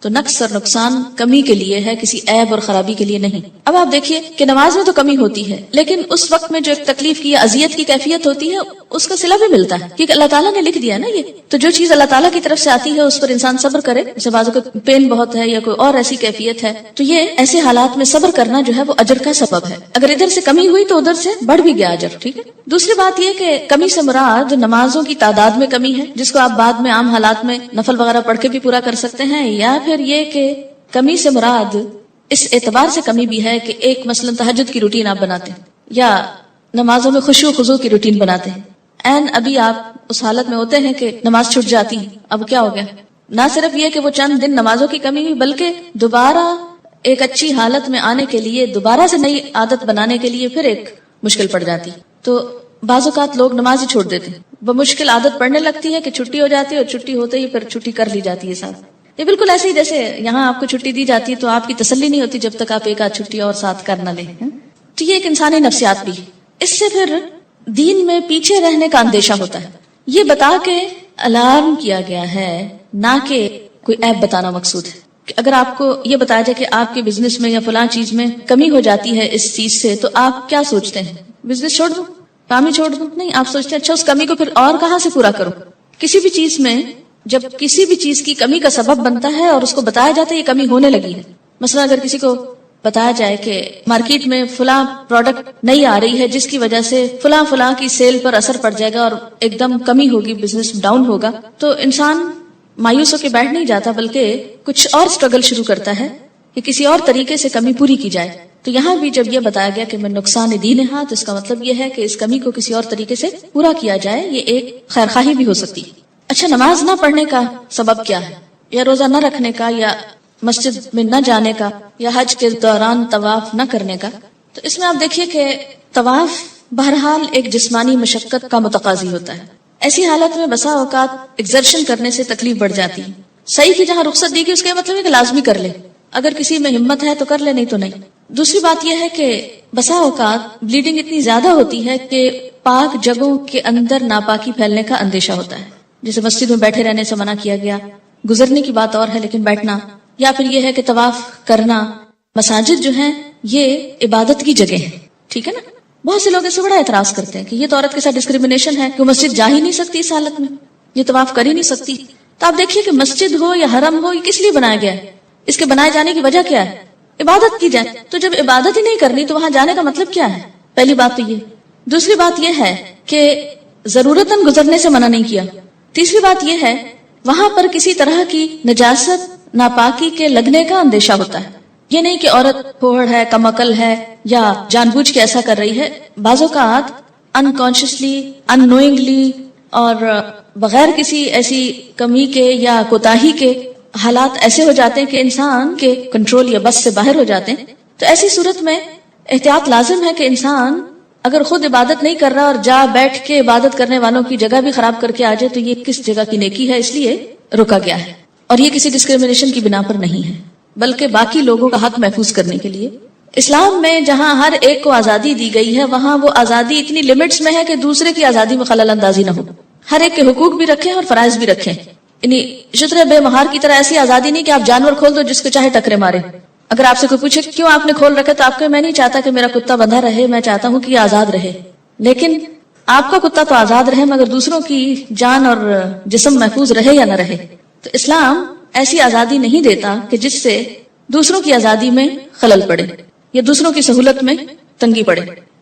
تو نقص اور نقصان کمی کے لیے ہے، کسی عیب اور خرابی کے لیے نہیں. اب آپ دیکھیے کہ نماز میں تو کمی ہوتی ہے، لیکن اس وقت میں جو ایک تکلیف کی یا اذیت کی کیفیت ہوتی ہے اس کا صلہ بھی ملتا ہے، کیونکہ اللہ تعالیٰ نے لکھ دیا نا یہ. تو جو چیز اللہ تعالیٰ کی طرف سے آتی ہے اس پر انسان صبر کرے. جیسے بعض کو پین بہت ہے یا کوئی اور ایسی کیفیت ہے، تو یہ ایسے حالات میں صبر کرنا جو ہے وہ اجر کا سبب ہے. اگر ادھر سے کمی ہوئی تو ادھر سے بڑھ بھی گیا اجر. ٹھیک ہے. دوسری بات یہ کہ کمی سے مراد نمازوں کی تعداد میں کمی ہے، جس کو آپ بعد میں عام حالات میں نفل وغیرہ پڑھ کے بھی پورا کر سکتے ہیں، یا پھر یہ کہ کمی سے مراد اس اعتبار سے کمی بھی ہے کہ ایک مثلا تہجد کی روٹین آپ بناتے ہیں یا نمازوں میں خشوع خضوع کی روٹین بناتے ہیں، این ابھی آپ اس حالت میں ہوتے ہیں کہ نماز چھوٹ جاتی ہے. اب کیا ہو گیا؟ نہ صرف یہ کہ وہ چند دن نمازوں کی کمی ہوئی، بلکہ دوبارہ ایک اچھی حالت میں آنے کے لیے، دوبارہ سے نئی عادت بنانے کے لیے پھر ایک مشکل پڑ جاتی. تو بعض اوقات لوگ نماز ہی چھوڑ دیتے ہیں، وہ مشکل عادت پڑنے لگتی ہے کہ چھٹی ہو جاتی ہے اور چھٹی ہوتے ہی پھر چھٹی کر لی جاتی ہے ساتھ. یہ بالکل ایسے ہی جیسے یہاں آپ کو چھٹی دی جاتی ہے تو آپ کی تسلی نہیں ہوتی جب تک آپ ایک آدھ چھٹی اور ساتھ کر نہ لیں. تو یہ ایک انسانی نفسیات بھی ہے. اس سے پھر دین میں پیچھے رہنے کا اندیشہ ہوتا ہے. یہ بتا کے الارم کیا گیا ہے، نہ کہ کوئی عیب بتانا مقصود ہے. کہ اگر آپ کو یہ بتایا جائے کہ آپ کے بزنس میں یا فلاں چیز میں کمی ہو جاتی ہے اس چیز سے، تو آپ کیا سوچتے ہیں؟ بزنس چھوڑ دوں، کام ہی چھوڑ دوں؟ نہیں، آپ سوچتے ہیں اچھا اس کمی کو پھر اور کہاں سے پورا کروں. کسی بھی چیز میں جب کسی بھی چیز کی کمی کا سبب بنتا ہے اور اس کو بتایا جاتا ہے یہ کمی ہونے لگی ہے، مثلا اگر کسی کو بتایا جائے کہ مارکیٹ میں فلاں پروڈکٹ نہیں آ رہی ہے جس کی وجہ سے فلاں کی سیل پر اثر پڑ جائے گا اور ایک دم کمی ہوگی، بزنس ڈاؤن ہوگا، تو انسان مایوس ہو کے بیٹھ نہیں جاتا بلکہ کچھ اور سٹرگل شروع کرتا ہے کہ کسی اور طریقے سے کمی پوری کی جائے. تو یہاں بھی جب یہ بتایا گیا کہ میں نقصان دینہا، تو اس کا مطلب یہ ہے کہ اس کمی کو کسی اور طریقے سے پورا کیا جائے. یہ ایک خیرخواہی بھی ہو سکتی ہے. اچھا، نماز نہ پڑھنے کا سبب کیا ہے، یا روزہ نہ رکھنے کا، یا مسجد میں نہ جانے کا، یا حج کے دوران طواف نہ کرنے کا؟ تو اس میں آپ دیکھیے کہ طواف بہرحال ایک جسمانی مشقت کا متقاضی ہوتا ہے. ایسی حالت میں بسا اوقات ایگزرشن کرنے سے تکلیف بڑھ جاتی ہے. صحیح کی جہاں رخصت دی گئی اس کا مطلب ہے کہ لازمی کر لے، اگر کسی میں ہمت ہے تو کر لے، نہیں تو نہیں. دوسری بات یہ ہے کہ بسا اوقات بلیڈنگ اتنی زیادہ ہوتی ہے کہ پاک جگہوں کے اندر ناپاکی پھیلنے کا اندیشہ ہوتا ہے. جیسے مسجد میں بیٹھے رہنے سے منع کیا گیا، گزرنے کی بات اور ہے لیکن بیٹھنا، یا پھر یہ ہے کہ طواف کرنا. مساجد جو ہیں یہ عبادت کی جگہ ہیں، ٹھیک ہے نا. بہت سے لوگ اس سے بڑا اعتراض کرتے ہیں کہ یہ تو عورت کے ساتھ ڈسکریمنیشن ہے کہ وہ مسجد جا ہی نہیں سکتی اس حالت میں، یہ طواف کر ہی نہیں سکتی. تو آپ دیکھیے کہ مسجد ہو یا حرم ہو، یہ کس لیے بنایا گیا ہے؟ اس کے بنائے جانے کی وجہ کیا ہے؟ عبادت کی جائے. تو جب عبادت ہی نہیں کرنی تو وہاں جانے کا مطلب کیا ہے؟ پہلی بات تو یہ. دوسری بات یہ ہے کہ ضرورتاً گزرنے سے منع نہیں کیا. تیسری بات یہ ہے وہاں پر کسی طرح کی نجاست ناپاکی کے لگنے کا اندیشہ ہوتا ہے. یہ نہیں کہ عورت پھوڑ ہے، کم عقل ہے یا جان بوجھ کے ایسا کر رہی ہے. بعض اوقات انکانشیسلی، ان نوئنگلی اور بغیر کسی ایسی کمی کے یا کوتاہی کے حالات ایسے ہو جاتے ہیں کہ انسان کے کنٹرول یا بس سے باہر ہو جاتے ہیں. تو ایسی صورت میں احتیاط لازم ہے کہ انسان اگر خود عبادت نہیں کر رہا اور جا بیٹھ کے عبادت کرنے والوں کی جگہ بھی خراب کر کے آ جائے تو یہ کس جگہ کی نیکی ہے، اس لیے روکا گیا ہے. اور یہ کسی ڈسکریمنیشن کی بنا پر نہیں ہے، بلکہ باقی لوگوں کا حق محفوظ کرنے کے لیے. اسلام میں جہاں ہر ایک کو آزادی دی گئی ہے وہاں وہ آزادی اتنی لمٹس میں ہے کہ دوسرے کی آزادی میں خلل اندازی نہ ہو. ہر ایک کے حقوق بھی رکھیں اور فرائض بھی رکھیں. یعنی شتر بے مہار کی طرح ایسی آزادی نہیں کہ آپ جانور کھول دو جس کو چاہے ٹکرے مارے. اگر آپ سے کوئی پوچھے کیوں آپ نے کھول رکھا تو آپ کو میں نہیں چاہتا کہ میرا کتا بندھا رہے، میں چاہتا ہوں کہ یہ آزاد رہے. لیکن آپ کا کتا تو آزاد رہے مگر دوسروں کی جان اور جسم محفوظ رہے یا نہ رہے. تو اسلام ایسی آزادی نہیں دیتا کہ جس سے دوسروں کی آزادی میں خلل پڑے یا دوسروں کی سہولت میں تنگی پڑے.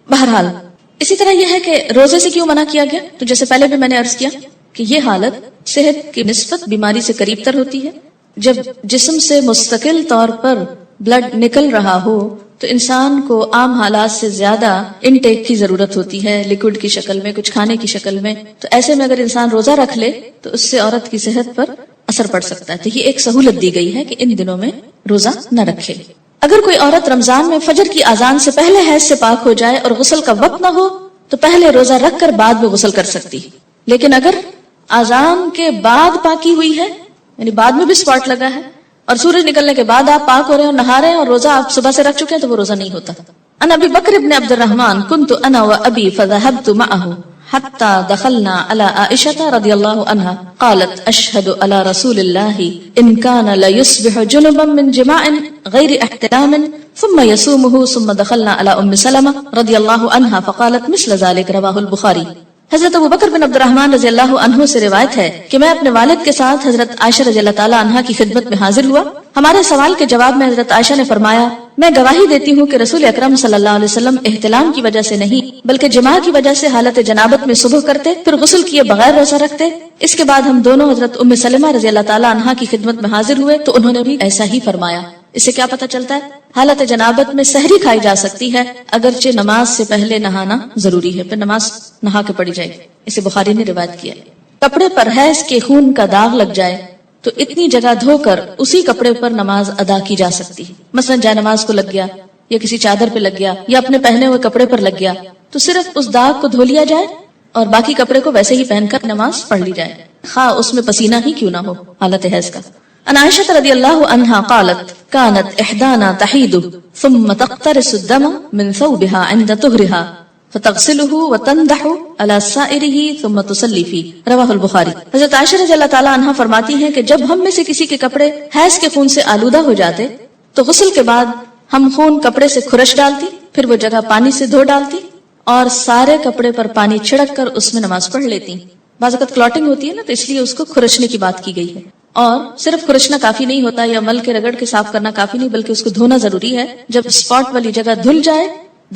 بہرحال اسی طرح یہ ہے کہ روزے سے کیوں منع کیا گیا؟ تو جیسے پہلے بھی میں نے عرض کیا کہ یہ حالت صحت کی نسبت بیماری سے قریب تر ہوتی ہے. جب جسم سے مستقل طور پر بلڈ نکل رہا ہو تو انسان کو عام حالات سے زیادہ انٹیک کی ضرورت ہوتی ہے، لیکوڈ کی شکل میں، کچھ کھانے کی شکل میں. تو ایسے میں اگر انسان روزہ رکھ لے تو اس سے عورت کی صحت پر اثر پڑ سکتا ہے. تو یہ ایک سہولت دی گئی ہے کہ ان دنوں میں روزہ نہ رکھے. اگر کوئی عورت رمضان میں فجر کی اذان سے پہلے حیض سے پاک ہو جائے اور غسل کا وقت نہ ہو تو پہلے روزہ رکھ کر بعد میں غسل کر سکتی. لیکن اگر اذان کے بعد پاکی ہوئی ہے، یعنی بعد میں بھی سپاٹ لگا ہے اور سورج نکلنے کے بعد آپ پاک ہو رہے ہیں اور نہا رہے ہیں اور روزہ آپ صبح سے رکھ چکے ہیں تو وہ روزہ نہیں ہوتا. ان ابی بکر ابن عبد الرحمن كنت انا وابي فذهبت معه حتى دخلنا على عائشة رضي الله عنها قالت اشهد على رسول الله ان كان لا يصبح جنبا من جماع غير احتلام ثم يصومه ثم دخلنا على ام سلمة رضي الله عنها فقالت مثل ذلك رواه البخاري. حضرت ابو بکر بن عبد الرحمن رضی اللہ عنہ سے روایت ہے کہ میں اپنے والد کے ساتھ حضرت عائشہ رضی اللہ تعالی عنہا کی خدمت میں حاضر ہوا. ہمارے سوال کے جواب میں حضرت عائشہ نے فرمایا میں گواہی دیتی ہوں کہ رسول اکرم صلی اللہ علیہ وسلم احتلام کی وجہ سے نہیں بلکہ جماع کی وجہ سے حالت جنابت میں صبح کرتے پھر غسل کیے بغیر روزہ رکھتے. اس کے بعد ہم دونوں حضرت ام سلمہ رضی اللہ تعالی عنہا کی خدمت میں حاضر ہوئے تو انہوں نے بھی ایسا ہی فرمایا. اس سے کیا پتہ چلتا ہے؟ حالت جنابت میں سحری کھائی جا سکتی ہے اگرچہ نماز سے پہلے نہانا ضروری ہے، پھر نماز نہا کے پڑھی جائے. اسے بخاری نے روایت کیا. کپڑے پر حیض کے خون کا داغ لگ جائے تو اتنی جگہ دھو کر اسی کپڑے پر نماز ادا کی جا سکتی. مثلا جائے نماز کو لگ گیا یا کسی چادر پہ لگ گیا یا اپنے پہنے ہوئے کپڑے پر لگ گیا تو صرف اس داغ کو دھو لیا جائے اور باقی کپڑے کو ویسے ہی پہن کر نماز پڑھ لی جائے، خواہ اس میں پسینہ ہی کیوں نہ ہو حالت حیض کا. عن عائشة رضی اللہ عنہا قالت كانت احدانا تحید ثم تقترس الدم من ثوبها عند طهرها فتغسله وتندح على سائره ثم تصلي فيه رواه البخاری. حضرت عائشہ رضی اللہ تعالی عنہا فرماتی ہیں کہ جب ہم میں سے کسی کے کپڑے حیض کے خون سے آلودہ ہو جاتے تو غسل کے بعد ہم خون کپڑے سے کھرش ڈالتی، پھر وہ جگہ پانی سے دھو ڈالتی اور سارے کپڑے پر پانی چھڑک کر اس میں نماز پڑھ لیتی. بعض اوقات کلاٹنگ ہوتی ہے نا تو اس لیے اس کو کھرشنے کی بات کی گئی ہے. اور صرف کھرشنا کافی نہیں ہوتا یا مل کے رگڑ کے صاف کرنا کافی نہیں بلکہ اس کو دھونا ضروری ہے. جب اسپاٹ والی جگہ دھل جائے،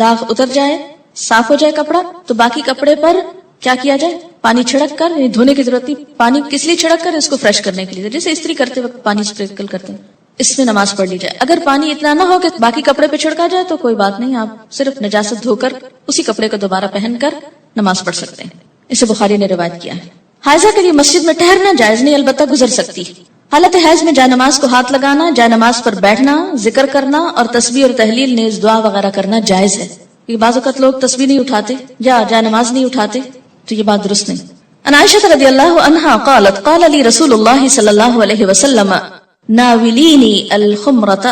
داغ اتر جائے، صاف ہو جائے کپڑا تو باقی کپڑے پر کیا کیا جائے؟ پانی چھڑک کر، یعنی دھونے کی ضرورت نہیں، پانی کس لیے چھڑک کر؟ اس کو فریش کرنے کے لیے، جیسے استری کرتے وقت پانی اسپرنکل کرتے ہیں، اس میں نماز پڑھ لی جائے. اگر پانی اتنا نہ ہو کہ باقی کپڑے پہ چھڑکا جائے تو کوئی بات نہیں، آپ صرف نجاست دھو کر اسی کپڑے کو دوبارہ پہن کر نماز پڑھ سکتے ہیں. اسے بخاری نے روایت کیا ہے. حائضہ کے لیے مسجد میں ٹہرنا جائز نہیں، البتہ گزر سکتی. حالت حیض میں جائے نماز کو ہاتھ لگانا، جائے نماز پر بیٹھنا، ذکر کرنا اور تسبیح اور تحلیل نیز دعا وغیرہ کرنا جائز ہے. یہ بعض اوقات لوگ تسبیح نہیں اٹھاتے یا جائے نماز نہیں اٹھاتے تو یہ بات درست نہیں. عن عائشہ رضی اللہ عنہا قالت قال لی رسول اللہ صلی اللہ علیہ وسلم ناولینی الخمرۃ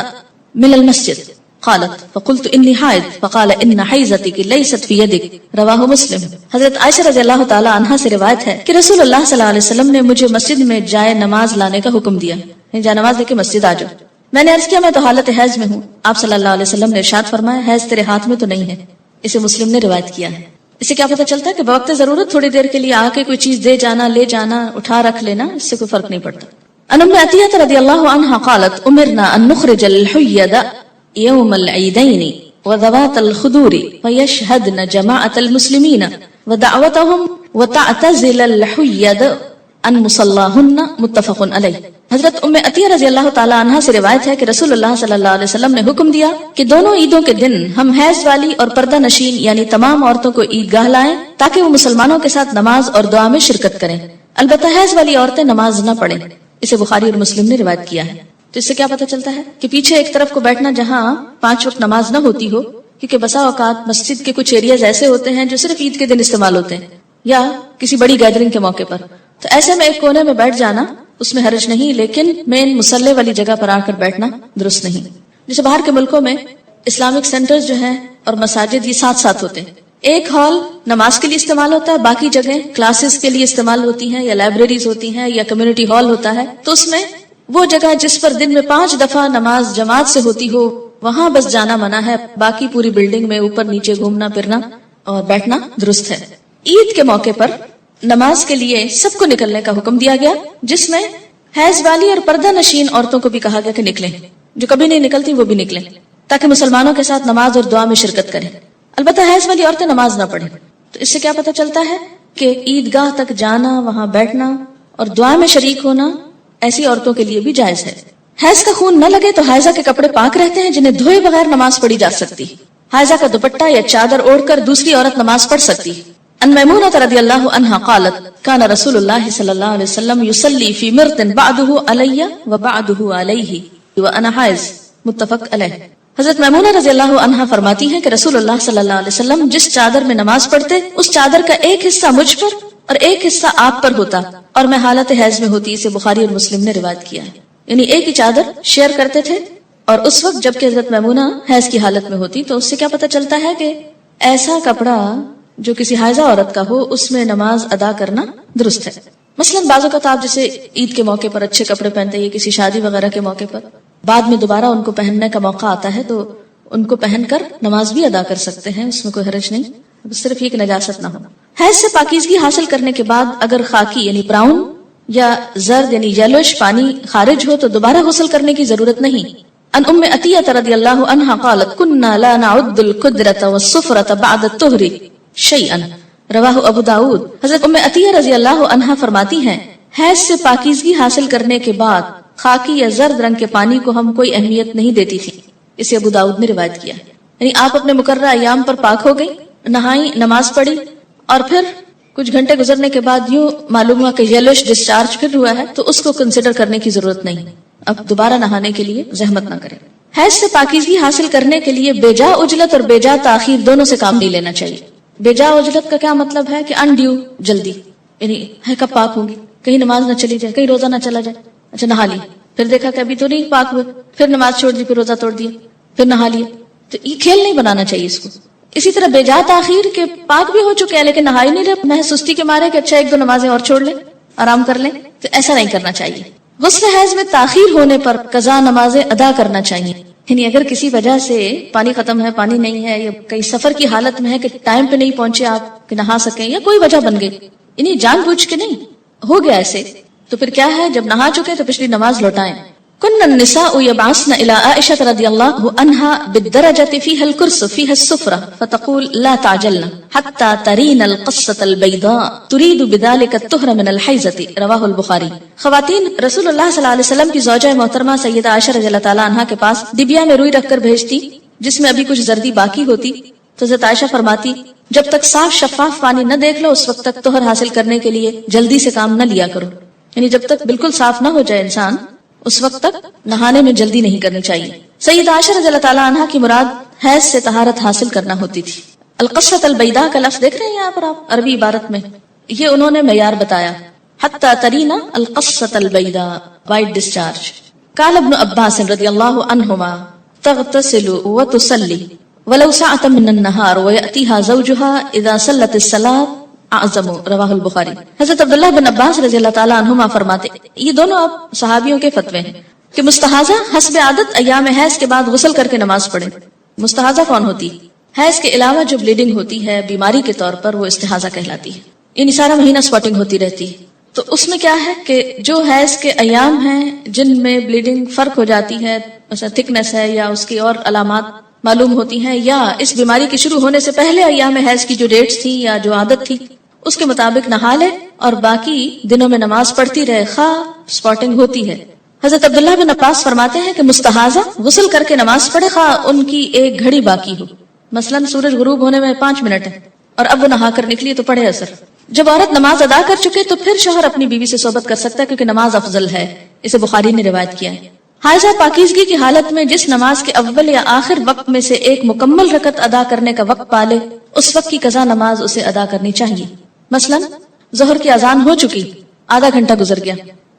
من المسجد قالت فقلت انی حائض فقال ان حیضتک لیست فی یدک رواہ مسلم. حضرت عائشہ رضی اللہ تعالی عنہا سے روایت ہے کہ رسول اللہ صلی اللہ علیہ وسلم نے مجھے مسجد میں جائے نماز لانے کا حکم دیا، جائے نماز لے کے مسجد آ جاؤ. میں نے عرض کیا میں تو حالت حیض میں ہوں. آپ صلی اللہ علیہ وسلم نے ارشاد فرمایا حیض تیرے ہاتھ میں تو نہیں ہے. اسے مسلم نے روایت کیا ہے. اس سے کیا پتہ چلتا ہے کہ بوقت ضرورت تھوڑی دیر کے لیے آ کے کوئی چیز دے جانا، لے جانا، اٹھا رکھ لینا، اس سے کوئی فرق نہیں پڑتا. عن ام عطیہ رضی اللہ عنہا قالت امرنا ان نخرج الحید یوم العیدین وذوات الخدور فیشہدن جماعت المسلمین ودعوتهم وتعتزل الحید ان مصلاہن. متفق علیہ. حضرت ام عطیہ رضی اللہ تعالی عنہا سے روایت ہے کہ رسول اللہ صلی اللہ علیہ وسلم نے حکم دیا کہ دونوں عیدوں کے دن ہم حیض والی اور پردہ نشین یعنی تمام عورتوں کو عیدگاہ لائیں تاکہ وہ مسلمانوں کے ساتھ نماز اور دعا میں شرکت کریں. البتہ حیض والی عورتیں نماز نہ پڑھیں. اسے بخاری اور مسلم نے روایت کیا ہے. تو اس سے کیا پتہ چلتا ہے کہ پیچھے ایک طرف کو بیٹھنا جہاں 5 وقت نماز نہ ہوتی ہو، کیونکہ بسا اوقات مسجد کے کچھ ایریاز ایسے ہوتے ہیں جو صرف عید کے دن استعمال ہوتے ہیں یا کسی بڑی گیدرنگ کے موقع پر، تو ایسے میں ایک کونے میں بیٹھ جانا اس میں حرج نہیں، لیکن مین مصلی والی جگہ پر آ کر بیٹھنا درست نہیں. جیسے باہر کے ملکوں میں اسلامک سینٹرز جو ہیں اور مساجد یہ ساتھ ساتھ ہوتے ہیں. ایک ہال نماز کے لیے استعمال ہوتا ہے، باقی جگہیں کلاسز کے لیے استعمال ہوتی ہیں یا لائبریریز ہوتی ہیں یا کمیونٹی ہال ہوتا ہے. تو اس میں وہ جگہ جس پر دن میں 5 دفعہ نماز جماعت سے ہوتی ہو وہاں بس جانا منع ہے، باقی پوری بلڈنگ میں اوپر نیچے گھومنا پھرنا اور بیٹھنا درست ہے. عید کے موقع پر نماز کے لیے سب کو نکلنے کا حکم دیا گیا، جس میں حیض والی اور پردہ نشین عورتوں کو بھی کہا گیا کہ نکلیں، جو کبھی نہیں نکلتی وہ بھی نکلیں تاکہ مسلمانوں کے ساتھ نماز اور دعا میں شرکت کریں. البتہ حیض والی عورتیں نماز نہ پڑھیں. تو اس سے کیا پتہ چلتا ہے کہ عیدگاہ تک جانا، وہاں بیٹھنا اور دعا میں شریک ہونا ایسی عورتوں کے لیے بھی جائز ہے. حیض کا خون نہ لگے تو حائضہ کے کپڑے پاک رہتے ہیں جنہیں دھوئے بغیر نماز پڑھی جا سکتی. حائضہ کا دوپٹہ یا چادر اوڑھ کر دوسری عورت نماز پڑھ سکتی. ان میمونہ رضی اللہ عنہا قالت کان رسول اللہ صلی اللہ علیہ وسلم یصلی فی مرط بعدہ علی وبعدہ علیہ وانا حائض. متفق علیہ. حضرت میمونہ رضی اللہ عنہا فرماتی ہیں کہ رسول اللہ صلی اللہ علیہ وسلم جس چادر میں نماز پڑھتے اس چادر کا ایک حصہ مجھ پر اور ایک حصہ آپ پر ہوتا اور میں حالت حیض میں ہوتی. اسے بخاری اور مسلم نے روایت کیا ہے. یعنی ایک ہی چادر شیئر کرتے تھے اور اس وقت جب کہ حضرت میمونہ حیض کی حالت میں ہوتی. تو اس سے کیا پتہ چلتا ہے کہ ایسا کپڑا جو کسی حائضہ عورت کا ہو اس میں نماز ادا کرنا درست ہے. مثلا بعض اوقات آپ جیسے عید کے موقع پر اچھے کپڑے پہنتے ہیں، کسی شادی وغیرہ کے موقع پر بعد میں دوبارہ ان کو پہننے کا موقع آتا ہے تو ان کو پہن کر نماز بھی ادا کر سکتے ہیں، اس میں کوئی حرج نہیں، صرف یہ کہ نجاست نہ ہو. حیض سے پاکیزگی حاصل کرنے کے بعد اگر خاکی یعنی براؤن یا زرد یعنی یلوش پانی خارج ہو تو دوبارہ غسل کرنے کی ضرورت نہیں. ان ام عطیہ رضی اللہ عنہا قالت كنا لا نعد القدرة والصفرة بعد الطهر شیئا. رواہ ابو داود. حضرت ام عطیہ رضی اللہ عنہا فرماتی ہیں حیض سے پاکیزگی حاصل کرنے کے بعد خاکی یا زرد رنگ کے پانی کو ہم کوئی اہمیت نہیں دیتی تھی. اسے ابو داود نے روایت کیا. یعنی آپ اپنے مقررہ ایام پر پاک ہو گئی، نہائی، نماز پڑھی اور پھر کچھ گھنٹے گزرنے کے بعد یوں معلوم ہوا کہ یلوش ڈسچارج پھر ہوا ہے تو اس کو کنسیڈر کرنے کی ضرورت نہیں، اب دوبارہ نہانے کے لیے زحمت نہ کریں. حیض سے پاکیزگی حاصل کرنے کے لیے بے جا اجلت اور بے جا تاخیر دونوں سے کام نہیں لینا چاہیے. بے جا اجلت کا کیا مطلب ہے کہ انڈیو جلدی، یعنی ہے کب پاک ہوں گی، کہیں نماز نہ چلی جائے، کہیں روزہ نہ چلا جائے، اچھا نہا لی، پھر دیکھا کہ ابھی تو نہیں پاک ہوئے، پھر نماز چھوڑ دی، پھر روزہ توڑ دیا، پھر نہا لیا. تو یہ کھیل نہیں بنانا چاہیے اس کو. اسی طرح بے جا تاخیر کے پاک بھی ہو چکے ہیں لیکن نہائی نہیں رہے، محض سستی کے مارے کہ اچھا 1-2 نمازیں اور چھوڑ لیں، آرام کر لیں، تو ایسا نہیں کرنا چاہیے. غسل حیض میں تاخیر ہونے پر قضا نمازیں ادا کرنا چاہیے. یعنی اگر کسی وجہ سے پانی ختم ہے، پانی نہیں ہے، یا کئی سفر کی حالت میں ہے کہ ٹائم پہ نہیں پہنچے آپ کہ نہا سکیں، یا کوئی وجہ بن گئی، یعنی جان بوجھ کے نہیں ہو گیا ایسے، تو پھر کیا ہے، جب نہا چکے تو پچھلی نماز لوٹائیں. كن النساء يبعثن الى عائشة رضي الله عنها بالدرجة فيها الكرس فيها السفرة فتقول لا تعجلن حتى ترين القصة البيضاء تريد بذلك الطهر من الحيضة. رواه البخاري. خواتین رسول اللہ صلی اللہ علیہ وسلم کی زوجہ محترمہ سیدہ عائشہ رضی اللہ تعالی عنہا کے پاس ڈبیا میں روئی رکھ کر بھیجتی جس میں ابھی کچھ زردی باقی ہوتی. تو حضرت عائشہ فرماتی جب تک صاف شفاف پانی نہ دیکھ لو اس وقت تک طہر حاصل کرنے کے لیے جلدی سے کام نہ لیا کرو. یعنی جب تک بالکل صاف نہ ہو جائے انسان اس وقت تک نہانے میں جلدی نہیں کرنی چاہیے. سیدہ عائشہ رضی اللہ تعالی عنہا کی مراد حیض سے طہارت حاصل کرنا ہوتی تھی. القصۃ البیضاء کا لفظ دیکھ رہے ہیں یہاں پر آپ عربی عبارت میں، یہ انہوں نے معیار بتایا. حتی ترینا القصۃ البیضاء وائٹ ڈسچارج. قال ابن عباس رضی اللہ عنہما تغتسل وتصلی ولو ساعة من النهار ويأتيها زوجها اذا صلت الصلاة اعظم. رواہ البخاری. حضرت عبداللہ بن عباس رضی اللہ تعالی عنہما فرماتے، یہ دونوں اب صحابیوں کے فتوے ہیں کہ مستحاضہ حسب عادت ایام حیض کے بعد غسل کر کے نماز پڑھے. مستحاضہ کون ہوتی؟ حیض کے علاوہ جو بلیڈنگ ہوتی ہے بیماری کے طور پر وہ استحاضہ کہلاتی ہے، یعنی سارا مہینہ سپاٹنگ ہوتی رہتی ہے. تو اس میں کیا ہے کہ جو حیض کے ایام ہیں جن میں بلیڈنگ فرق ہو جاتی ہے، مثلا تھکنس ہے یا اس کی اور علامات معلوم ہوتی ہیں، یا اس بیماری کے شروع ہونے سے پہلے ایام حیض کی جو ڈیٹس تھی یا جو عادت تھی اس کے مطابق نہا لے اور باقی دنوں میں نماز پڑھتی رہے خواہ سپاٹنگ ہوتی ہے. حضرت عبداللہ بن عباس فرماتے ہیں کہ مستحاضہ غسل کر کے نماز پڑھے خواہ ان کی ایک گھڑی باقی ہو، مثلا سورج غروب ہونے میں 5 منٹ ہے اور اب وہ نہا کر نکلی تو پڑھے اثر. جب عورت نماز ادا کر چکے تو پھر شوہر اپنی بیوی سے صحبت کر سکتا ہے کیونکہ نماز افضل ہے، اسے بخاری نے روایت کیا ہے. حائضہ پاکیزگی کی حالت میں جس نماز کے اول یا آخر وقت میں سے ایک مکمل رکعت ادا کرنے کا وقت پالے اس وقت کی قضا نماز اسے ادا کرنی چاہیے. مثلا ظہر کی اذان ہو چکی، آدھا گھنٹہ گزر گیا،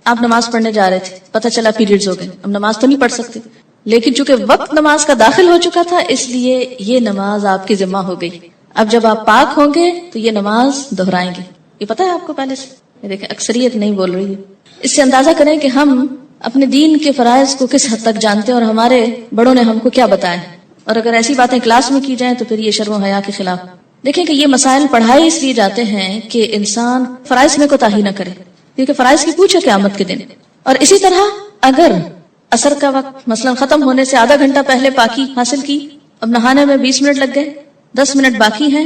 آپ نماز پڑھنے جا رہے تھے، پتہ چلا پیریڈز ہو گئے، اب نماز تو نہیں پڑھ سکتے، لیکن چونکہ وقت نماز کا داخل ہو چکا تھا اس لیے یہ نماز آپ کی ذمہ ہو گئی. اب جب آپ پاک ہوں گے تو یہ نماز دہرائیں گے. یہ پتہ ہے آپ کو پہلے سے؟ یہ دیکھیں اکثریت نہیں بول رہی ہے. اس سے اندازہ کریں کہ ہم اپنے دین کے فرائض کو کس حد تک جانتے ہیں اور ہمارے بڑوں نے ہم کو کیا بتایا. اور اگر ایسی باتیں کلاس میں کی جائیں تو پھر یہ شرم و حیا کے خلاف. دیکھیں کہ یہ مسائل پڑھائے اس لیے جاتے ہیں کہ انسان فرائض میں کوتاہی نہ کرے، کیونکہ فرائض کی پوچھ ہے قیامت کے دن. اور اسی طرح اگر عصر کا وقت مثلا ختم ہونے سے آدھا گھنٹہ پہلے پاکی حاصل کی، اب نہانے میں 20 منٹ لگ گئے، 10 منٹ باقی ہیں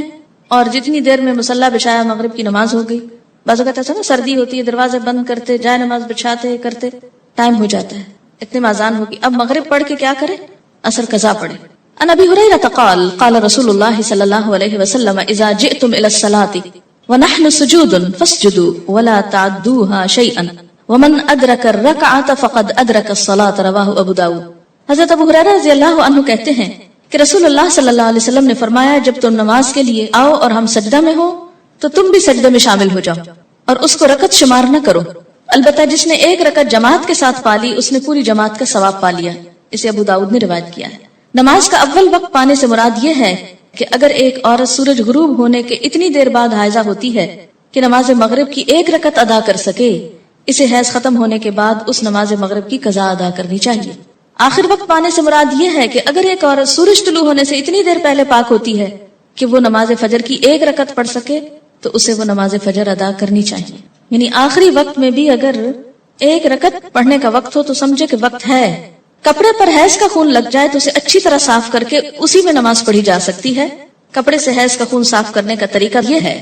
اور جتنی دیر میں مصلی بچھایا مغرب کی نماز ہو گئی. بعض اوقات ایسا نا سردی ہوتی ہے، دروازے بند کرتے جائے نماز بچھاتے کرتے ٹائم ہو جاتا ہے، اتنے میں اذان ہوگی، اب مغرب پڑھ کے کیا کرے؟ عصر قضا پڑھے. عن ابی ہریرہ قال قال رسول اللہ صلی اللہ علیہ وسلم اذا جئتم الى الصلاة ونحن سجود فاسجدوا ولا تعدوها شيئا ومن ادرک الرکعة فقد ادرک الصلاة رواہ ابو داؤد. حضرت ابو ہریرہ رضی اللہ عنہ کہتے ہیں کہ رسول اللہ صلی اللہ علیہ وسلم نے فرمایا جب تم نماز کے لیے آؤ اور ہم سجدہ میں ہو تو تم بھی سجدے میں شامل ہو جاؤ اور اس کو رکعت شمار نہ کرو. البتہ جس نے ایک رکعت جماعت کے ساتھ پالی اس نے پوری جماعت کا ثواب پا لیا. اسے ابو داؤد نے روایت کیا ہے. نماز کا اول وقت پانے سے مراد یہ ہے کہ اگر ایک عورت سورج غروب ہونے کے اتنی دیر بعد حائضہ ہوتی ہے کہ نماز مغرب کی ایک رکعت ادا کر سکے، اسے حیض ختم ہونے کے بعد اس نماز مغرب کی قضا ادا کرنی چاہیے. آخر وقت پانے سے مراد یہ ہے کہ اگر ایک عورت سورج طلوع ہونے سے اتنی دیر پہلے پاک ہوتی ہے کہ وہ نماز فجر کی ایک رکعت پڑھ سکے تو اسے وہ نماز فجر ادا کرنی چاہیے. یعنی آخری وقت میں بھی اگر ایک رکعت پڑھنے کا وقت ہو تو سمجھے کہ وقت ہے. کپڑے پر حیض کا خون لگ جائے تو اسے اچھی طرح صاف کر کے اسی میں نماز پڑھی جا سکتی ہے. کپڑے سے حیض کا خون صاف کرنے کا طریقہ یہ ہے.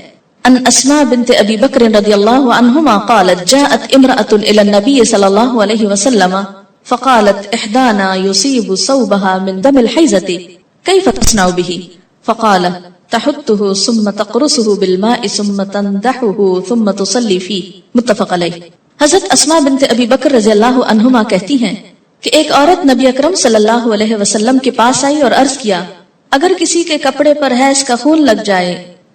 ان اسماء بنت ابی بکر رضی اللہ عنہما قالت جاءت امرأة الى النبي صلی اللہ علیہ وسلم فقالت احدانا يصيب صوبها من دم الحيضة كيف تصنع به؟ فقال تحته ثم تقرصه بالماء ثم تندحه ثم تصلي فيه. متفق علیہ. حضرت اسماء بنت ابی بکر رضی اللہ عنہما کہتی ہیں کہ ایک عورت نبی اکرم صلی اللہ علیہ وسلم کے پاس آئی اور عرض کیا اگر کسی کے کپڑے پر حیض کا خون لگ جائے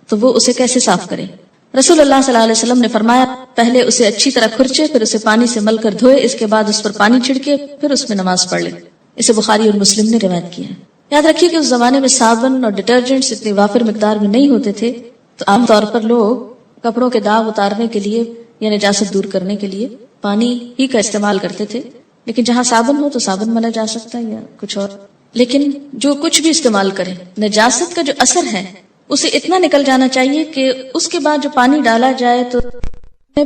تو وہ اسے کیسے صاف کرے؟ رسول اللہ صلی اللہ علیہ وسلم نے فرمایا پہلے اسے اچھی طرح کھرچے، پھر اسے پانی سے مل کر دھوئے، اس کے بعد اس پر پانی چھڑکے، پھر اس میں نماز پڑھ لے. اسے بخاری اور مسلم نے روایت کیا ہے. یاد رکھیے کہ اس زمانے میں صابن اور ڈٹرجنٹس اتنی وافر مقدار میں نہیں ہوتے تھے، تو عام طور پر لوگ کپڑوں کے داغ اتارنے کے لیے یا نجاست دور کرنے کے لیے پانی ہی کا استعمال کرتے تھے. لیکن جہاں صابن ہو تو صابن ملا جا سکتا ہے یا کچھ اور. لیکن جو کچھ بھی استعمال کریں، نجاست کا جو اثر ہے اسے اتنا نکل جانا چاہیے کہ اس کے بعد جو پانی ڈالا جائے تو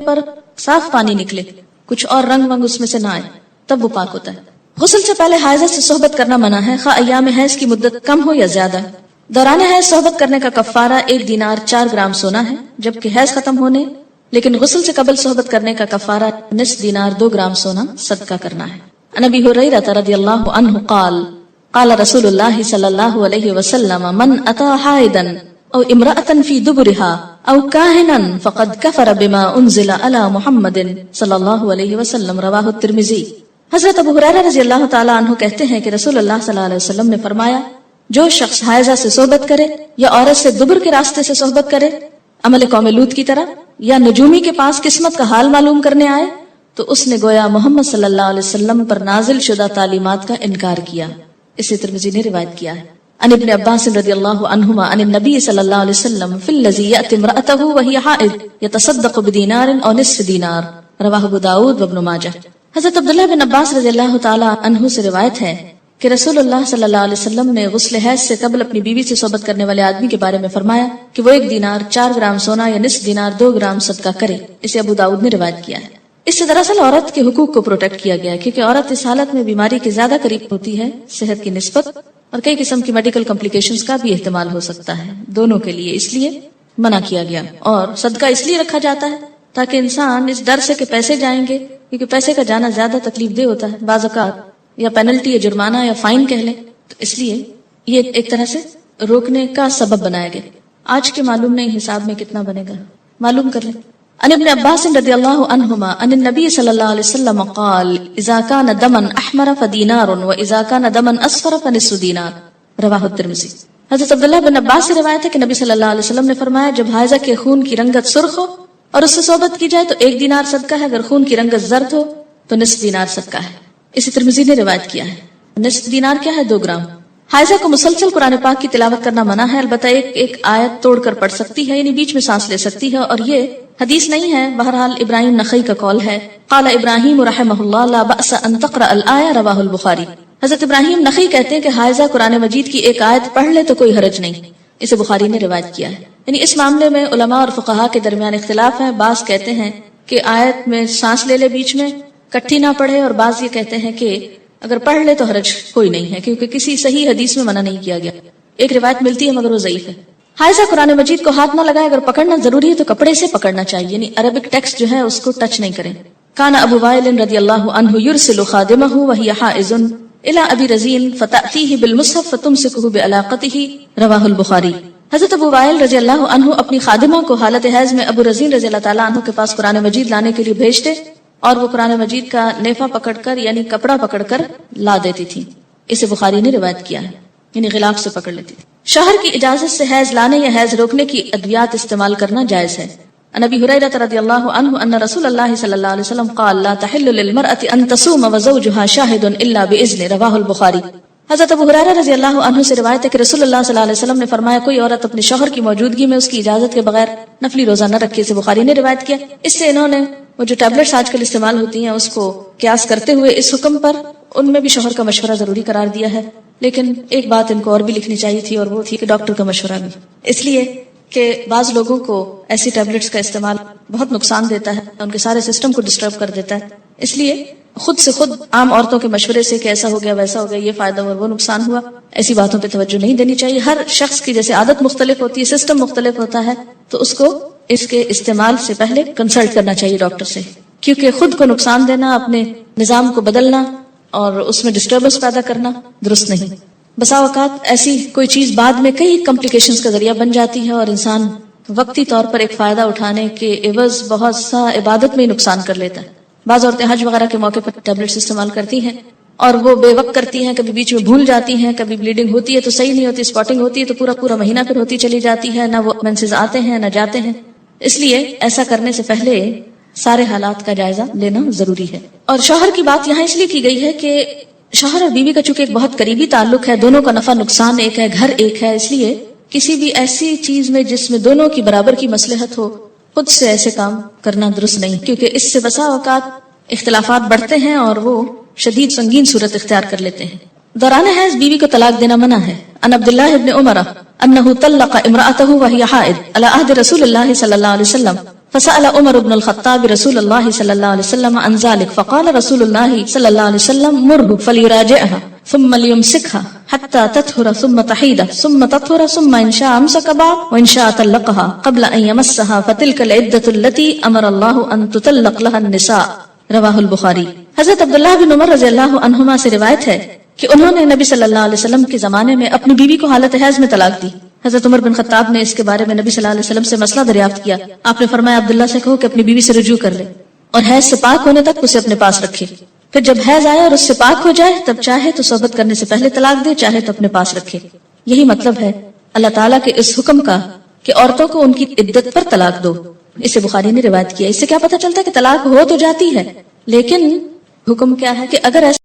پر صاف پانی نکلے، کچھ اور رنگ ونگ اس میں سے نہ آئے، تب وہ پاک ہوتا ہے. غسل سے پہلے حائضہ سے صحبت کرنا منع ہے، خواہ ایام حیض کی مدت کم ہو یا زیادہ. دوران حیض صحبت کرنے کا کفارہ 1 دینار 4 گرام سونا ہے، جبکہ حیض ختم ہونے لیکن غسل سے قبل صحبت کرنے کا کفارہ نصف دینار 2 گرام سونا صدقہ کرنا ہے. عن ابی ہریرہ رضی اللہ عنہ قال قال رسول اللہ صلی اللہ علیہ وسلم من اتی حائضا او امرأة فی دبرها او کاہنا فقد کفر بما انزل علی محمد صلی اللہ علیہ وسلم. رواہ الترمذی. حضرت ابو ہریرہ رضی اللہ تعالی عنہ کہتے ہیں کہ رسول اللہ صلی اللہ علیہ وسلم نے فرمایا جو شخص حائضہ سے صحبت کرے یا عورت سے دبر کے راستے سے صحبت کرے، عمل قوم لوط کی طرح، یا نجومی کے پاس قسمت کا حال معلوم کرنے آئے، تو اس نے گویا محمد صلی اللہ علیہ وسلم پر نازل شدہ تعلیمات کا انکار کیا. اسے ترمذی نے روایت کیا ہے. عن ابن عباس رضی اللہ عنہما عن النبی صلی اللہ علیہ وسلم فی الذی یأتی امرأته وہی حائض یتصدق بدینار او نصف دینار. رواہ ابو داؤد وابن ماجہ. حضرت عبداللہ بن عباس رضی اللہ تعالی عنہ سے روایت ہے کہ رسول اللہ صلی اللہ علیہ وسلم نے غسل حیض سے قبل اپنی بیوی سے صحبت کرنے والے آدمی کے بارے میں فرمایا کہ وہ 1 دینار 4 گرام سونا یا نصف دینار 2 گرام صدقہ کرے. اسے ابو داؤد نے روایت کیا ہے. اس سے دراصل عورت کے حقوق کو پروٹیکٹ کیا گیا ہے، کیونکہ عورت اس حالت میں بیماری کے زیادہ قریب ہوتی ہے صحت کی نسبت، اور کئی قسم کی میڈیکل کمپلیکیشنز کا بھی احتمال ہو سکتا ہے دونوں کے لیے، اس لیے منع کیا گیا. اور صدقہ اس لیے رکھا جاتا ہے تاکہ انسان اس ڈر سے کہ پیسے جائیں گے، کیونکہ پیسے کا جانا زیادہ تکلیف دہ ہوتا ہے بعض اوقات، یا پینلٹی یا جرمانہ یا فائن کہہ لیں، تو اس لیے یہ ایک طرح سے روکنے کا سبب بنایا گیا. آج کے معلوم نہیں حساب میں کتنا بنے گا، معلوم کر لیں. عن ابن عباس رضی اللہ عنہما عن النبی صلی اللہ علیہ وسلم قال اذا كان دما احمر فدینار واذا كان دما اصفر فنصف دینار. رواہ الترمذی. حضرت عبداللہ بن عباس سے روایت ہے کہ نبی صلی اللہ علیہ وسلم نے فرمایا جب حائضہ کے خون کی رنگت سرخ ہو اور اس سے صحبت کی جائے تو 1 دینار صدقہ ہے، اگر خون کی رنگت زرد ہو تو نصف دینار صدقہ ہے. اسی ترمذی نے روایت کیا ہے. نصف دینار کیا ہے؟ 2 گرام. حائضہ کو مسلسل قرآن پاک کی تلاوت کرنا منع ہے، البتہ ایک آیت توڑ کر پڑھ سکتی ہے، یعنی بیچ میں سانس لے سکتی ہے، اور یہ حدیث نہیں ہے، بہرحال ابراہیم نخعی کا قول ہے. قال ابراہیم رحمہ اللہ لا بأس ان تقرأ الآیہ رواہ البخاری. حضرت ابراہیم نخعی کہتے ہیں کہ حائضہ قرآن مجید کی ایک آیت پڑھ لے تو کوئی حرج نہیں. اسے بخاری نے روایت کیا ہے. یعنی اس معاملے میں علماء اور فقہاء کے درمیان اختلاف ہے. بعض کہتے ہیں کہ آیت میں سانس لے لے بیچ میں، کٹھی نہ پڑھے، اور بعض یہ کہتے ہیں کہ اگر پڑھ لے تو حرج کوئی نہیں ہے، کیونکہ کسی صحیح حدیث میں منع نہیں کیا گیا. ایک روایت ملتی ہے مگر وہ ضعیف ہے. حائضہ قرآن مجید کو ہاتھ نہ لگائے، اگر پکڑنا ضروری ہے تو کپڑے سے پکڑنا چاہیے، یعنی عربک ٹیکسٹ جو ہے اس کو ٹچ نہیں کریں. کان ابو وائل رضی اللہ عنہ یرسل خادمہ وہی حائض الى ابی رزین فتأتیہ بالمصحف فتمسکہ بعلاقتہ. رواہ البخاری. حضرت ابو وائل رضی اللہ عنہ اپنی خادمہ کو حالت حیض میں ابو رزین رضی اللہ تعالیٰ عنہ کے پاس قرآن مجید لانے کے لیے بھیجتے، اور وہ قرآن مجید کا نیفا پکڑ کر یعنی کپڑا پکڑ کر لا دیتی تھی. اسے بخاری نے روایت کیا ہے، یعنی غلاف سے پکڑ لیتی تھی. شوہر کی اجازت سے حیض لانے یا حیض روکنے کی ادویات استعمال کرنا جائز ہے. عن ابی ہریرہ رضی اللہ عنہ ان رسول اللہ صلی اللہ علیہ وسلم قال لا تحل للمرأة ان تصوم وزوجها شاهد الا باذن. رواہ البخاری. حضرت ابو ہریرہ رضی اللہ عنہ سے روایت ہے کہ رسول اللہ صلی اللہ علیہ وسلم نے فرمایا کوئی عورت اپنے شوہر کی موجودگی میں اس کی اجازت کے بغیر نفلی روزہ نہ رکھے. اسے بخاری نے روایت کیا. اس سے انہوں نے وہ جو ٹیبلٹس آج کل استعمال ہوتی ہیں اس کو قیاس کرتے ہوئے اس حکم پر ان میں بھی شوہر کا مشورہ ضروری قرار دیا ہے. لیکن ایک بات ان کو اور بھی لکھنی چاہیے تھی، اور وہ تھی کہ ڈاکٹر کا مشورہ بھی، اس لیے کہ بعض لوگوں کو ایسی ٹیبلٹس کا استعمال بہت نقصان دیتا ہے، ان کے سارے سسٹم کو ڈسٹرب کر دیتا ہے. اس لیے خود سے خود عام عورتوں کے مشورے سے کہ ایسا ہو گیا ویسا ہو گیا، یہ فائدہ ہوا وہ نقصان ہوا، ایسی باتوں پہ توجہ نہیں دینی چاہیے. ہر شخص کی جیسے عادت مختلف ہوتی ہے، سسٹم مختلف ہوتا ہے، تو اس کو اس کے استعمال سے پہلے کنسلٹ کرنا چاہیے ڈاکٹر سے، کیونکہ خود کو نقصان دینا، اپنے نظام کو بدلنا اور اس میں ڈسٹربنس پیدا کرنا درست نہیں. بسا اوقات ایسی کوئی چیز بعد میں کئی کمپلیکیشنز کا ذریعہ بن جاتی ہے، اور انسان وقتی طور پر ایک فائدہ اٹھانے کے عوض بہت سا عبادت میں ہی نقصان کر لیتا ہے. بعض عورتیں حج وغیرہ کے موقع پر ٹیبلٹس استعمال کرتی ہیں اور وہ بے وقت کرتی ہیں، کبھی بیچ میں بھول جاتی ہیں، کبھی بلیڈنگ ہوتی ہے تو صحیح نہیں ہوتی، اسپاٹنگ ہوتی ہے تو پورا مہینہ پھر ہوتی چلی جاتی ہے، نہ وہ مینسز آتے ہیں نہ جاتے ہیں. اس لیے ایسا کرنے سے پہلے سارے حالات کا جائزہ لینا ضروری ہے. اور شوہر کی بات یہاں اس لیے کی گئی ہے کہ شوہر اور بیوی کا چونکہ ایک بہت قریبی تعلق ہے، دونوں کا نفع نقصان ایک ہے، گھر ایک ہے، اس لیے کسی بھی ایسی چیز میں جس میں دونوں کی برابر کی مصلحت ہو خود سے ایسے کام کرنا درست نہیں، کیونکہ اس سے بسا اوقات اختلافات بڑھتے ہیں اور وہ شدید سنگین صورت اختیار کر لیتے ہیں. دوران حیض بیوی کو طلاق دینا منع ہے. ان عبداللہ ابن عمر انه طلق امرأته وهي حائض على عهد رسول الله صلی اللہ علیہ وسلم فسأل عمر بن الخطاب رسول الله صلی اللہ علیہ وسلم عن ذلك فقال رسول الله صلی اللہ علیہ وسلم مره فليراجعها ثم ليمسكها حتى تطهر ثم تحيض ثم تطهر ثم ان شاء امسك بعض وان شاء طلقها قبل ان يمسها فتلك العدة التي امر الله ان تطلق لها النساء. رواہ البخاری. حضرت عبداللہ بن عمر رضی اللہ عنہما سے روایت ہے کہ انہوں نے نبی صلی اللہ علیہ وسلم کے زمانے میں اپنی بیوی کو حالت حیض میں طلاق دی. حضرت عمر بن خطاب نے اس کے بارے میں نبی صلی اللہ علیہ وسلم سے مسئلہ دریافت کیا. آپ نے فرمایا عبداللہ سے کہو کہ اپنی بیوی سے رجوع کر لے اور حیض سے پاک ہونے تک اسے اپنے پاس رکھے، پھر جب حیض آئے اور اس سے پاک ہو جائے تب چاہے تو صحبت کرنے سے پہلے طلاق دے، چاہے تو اپنے پاس رکھے. یہی مطلب ہے اللہ تعالیٰ کے اس حکم کا کہ عورتوں کو ان کی عدت پر طلاق دو. اسے بخاری نے روایت کیا. اس سے کیا پتہ چلتا ہے کہ طلاق ہو تو جاتی ہے، لیکن حکم کیا ہے کہ اگر ایسا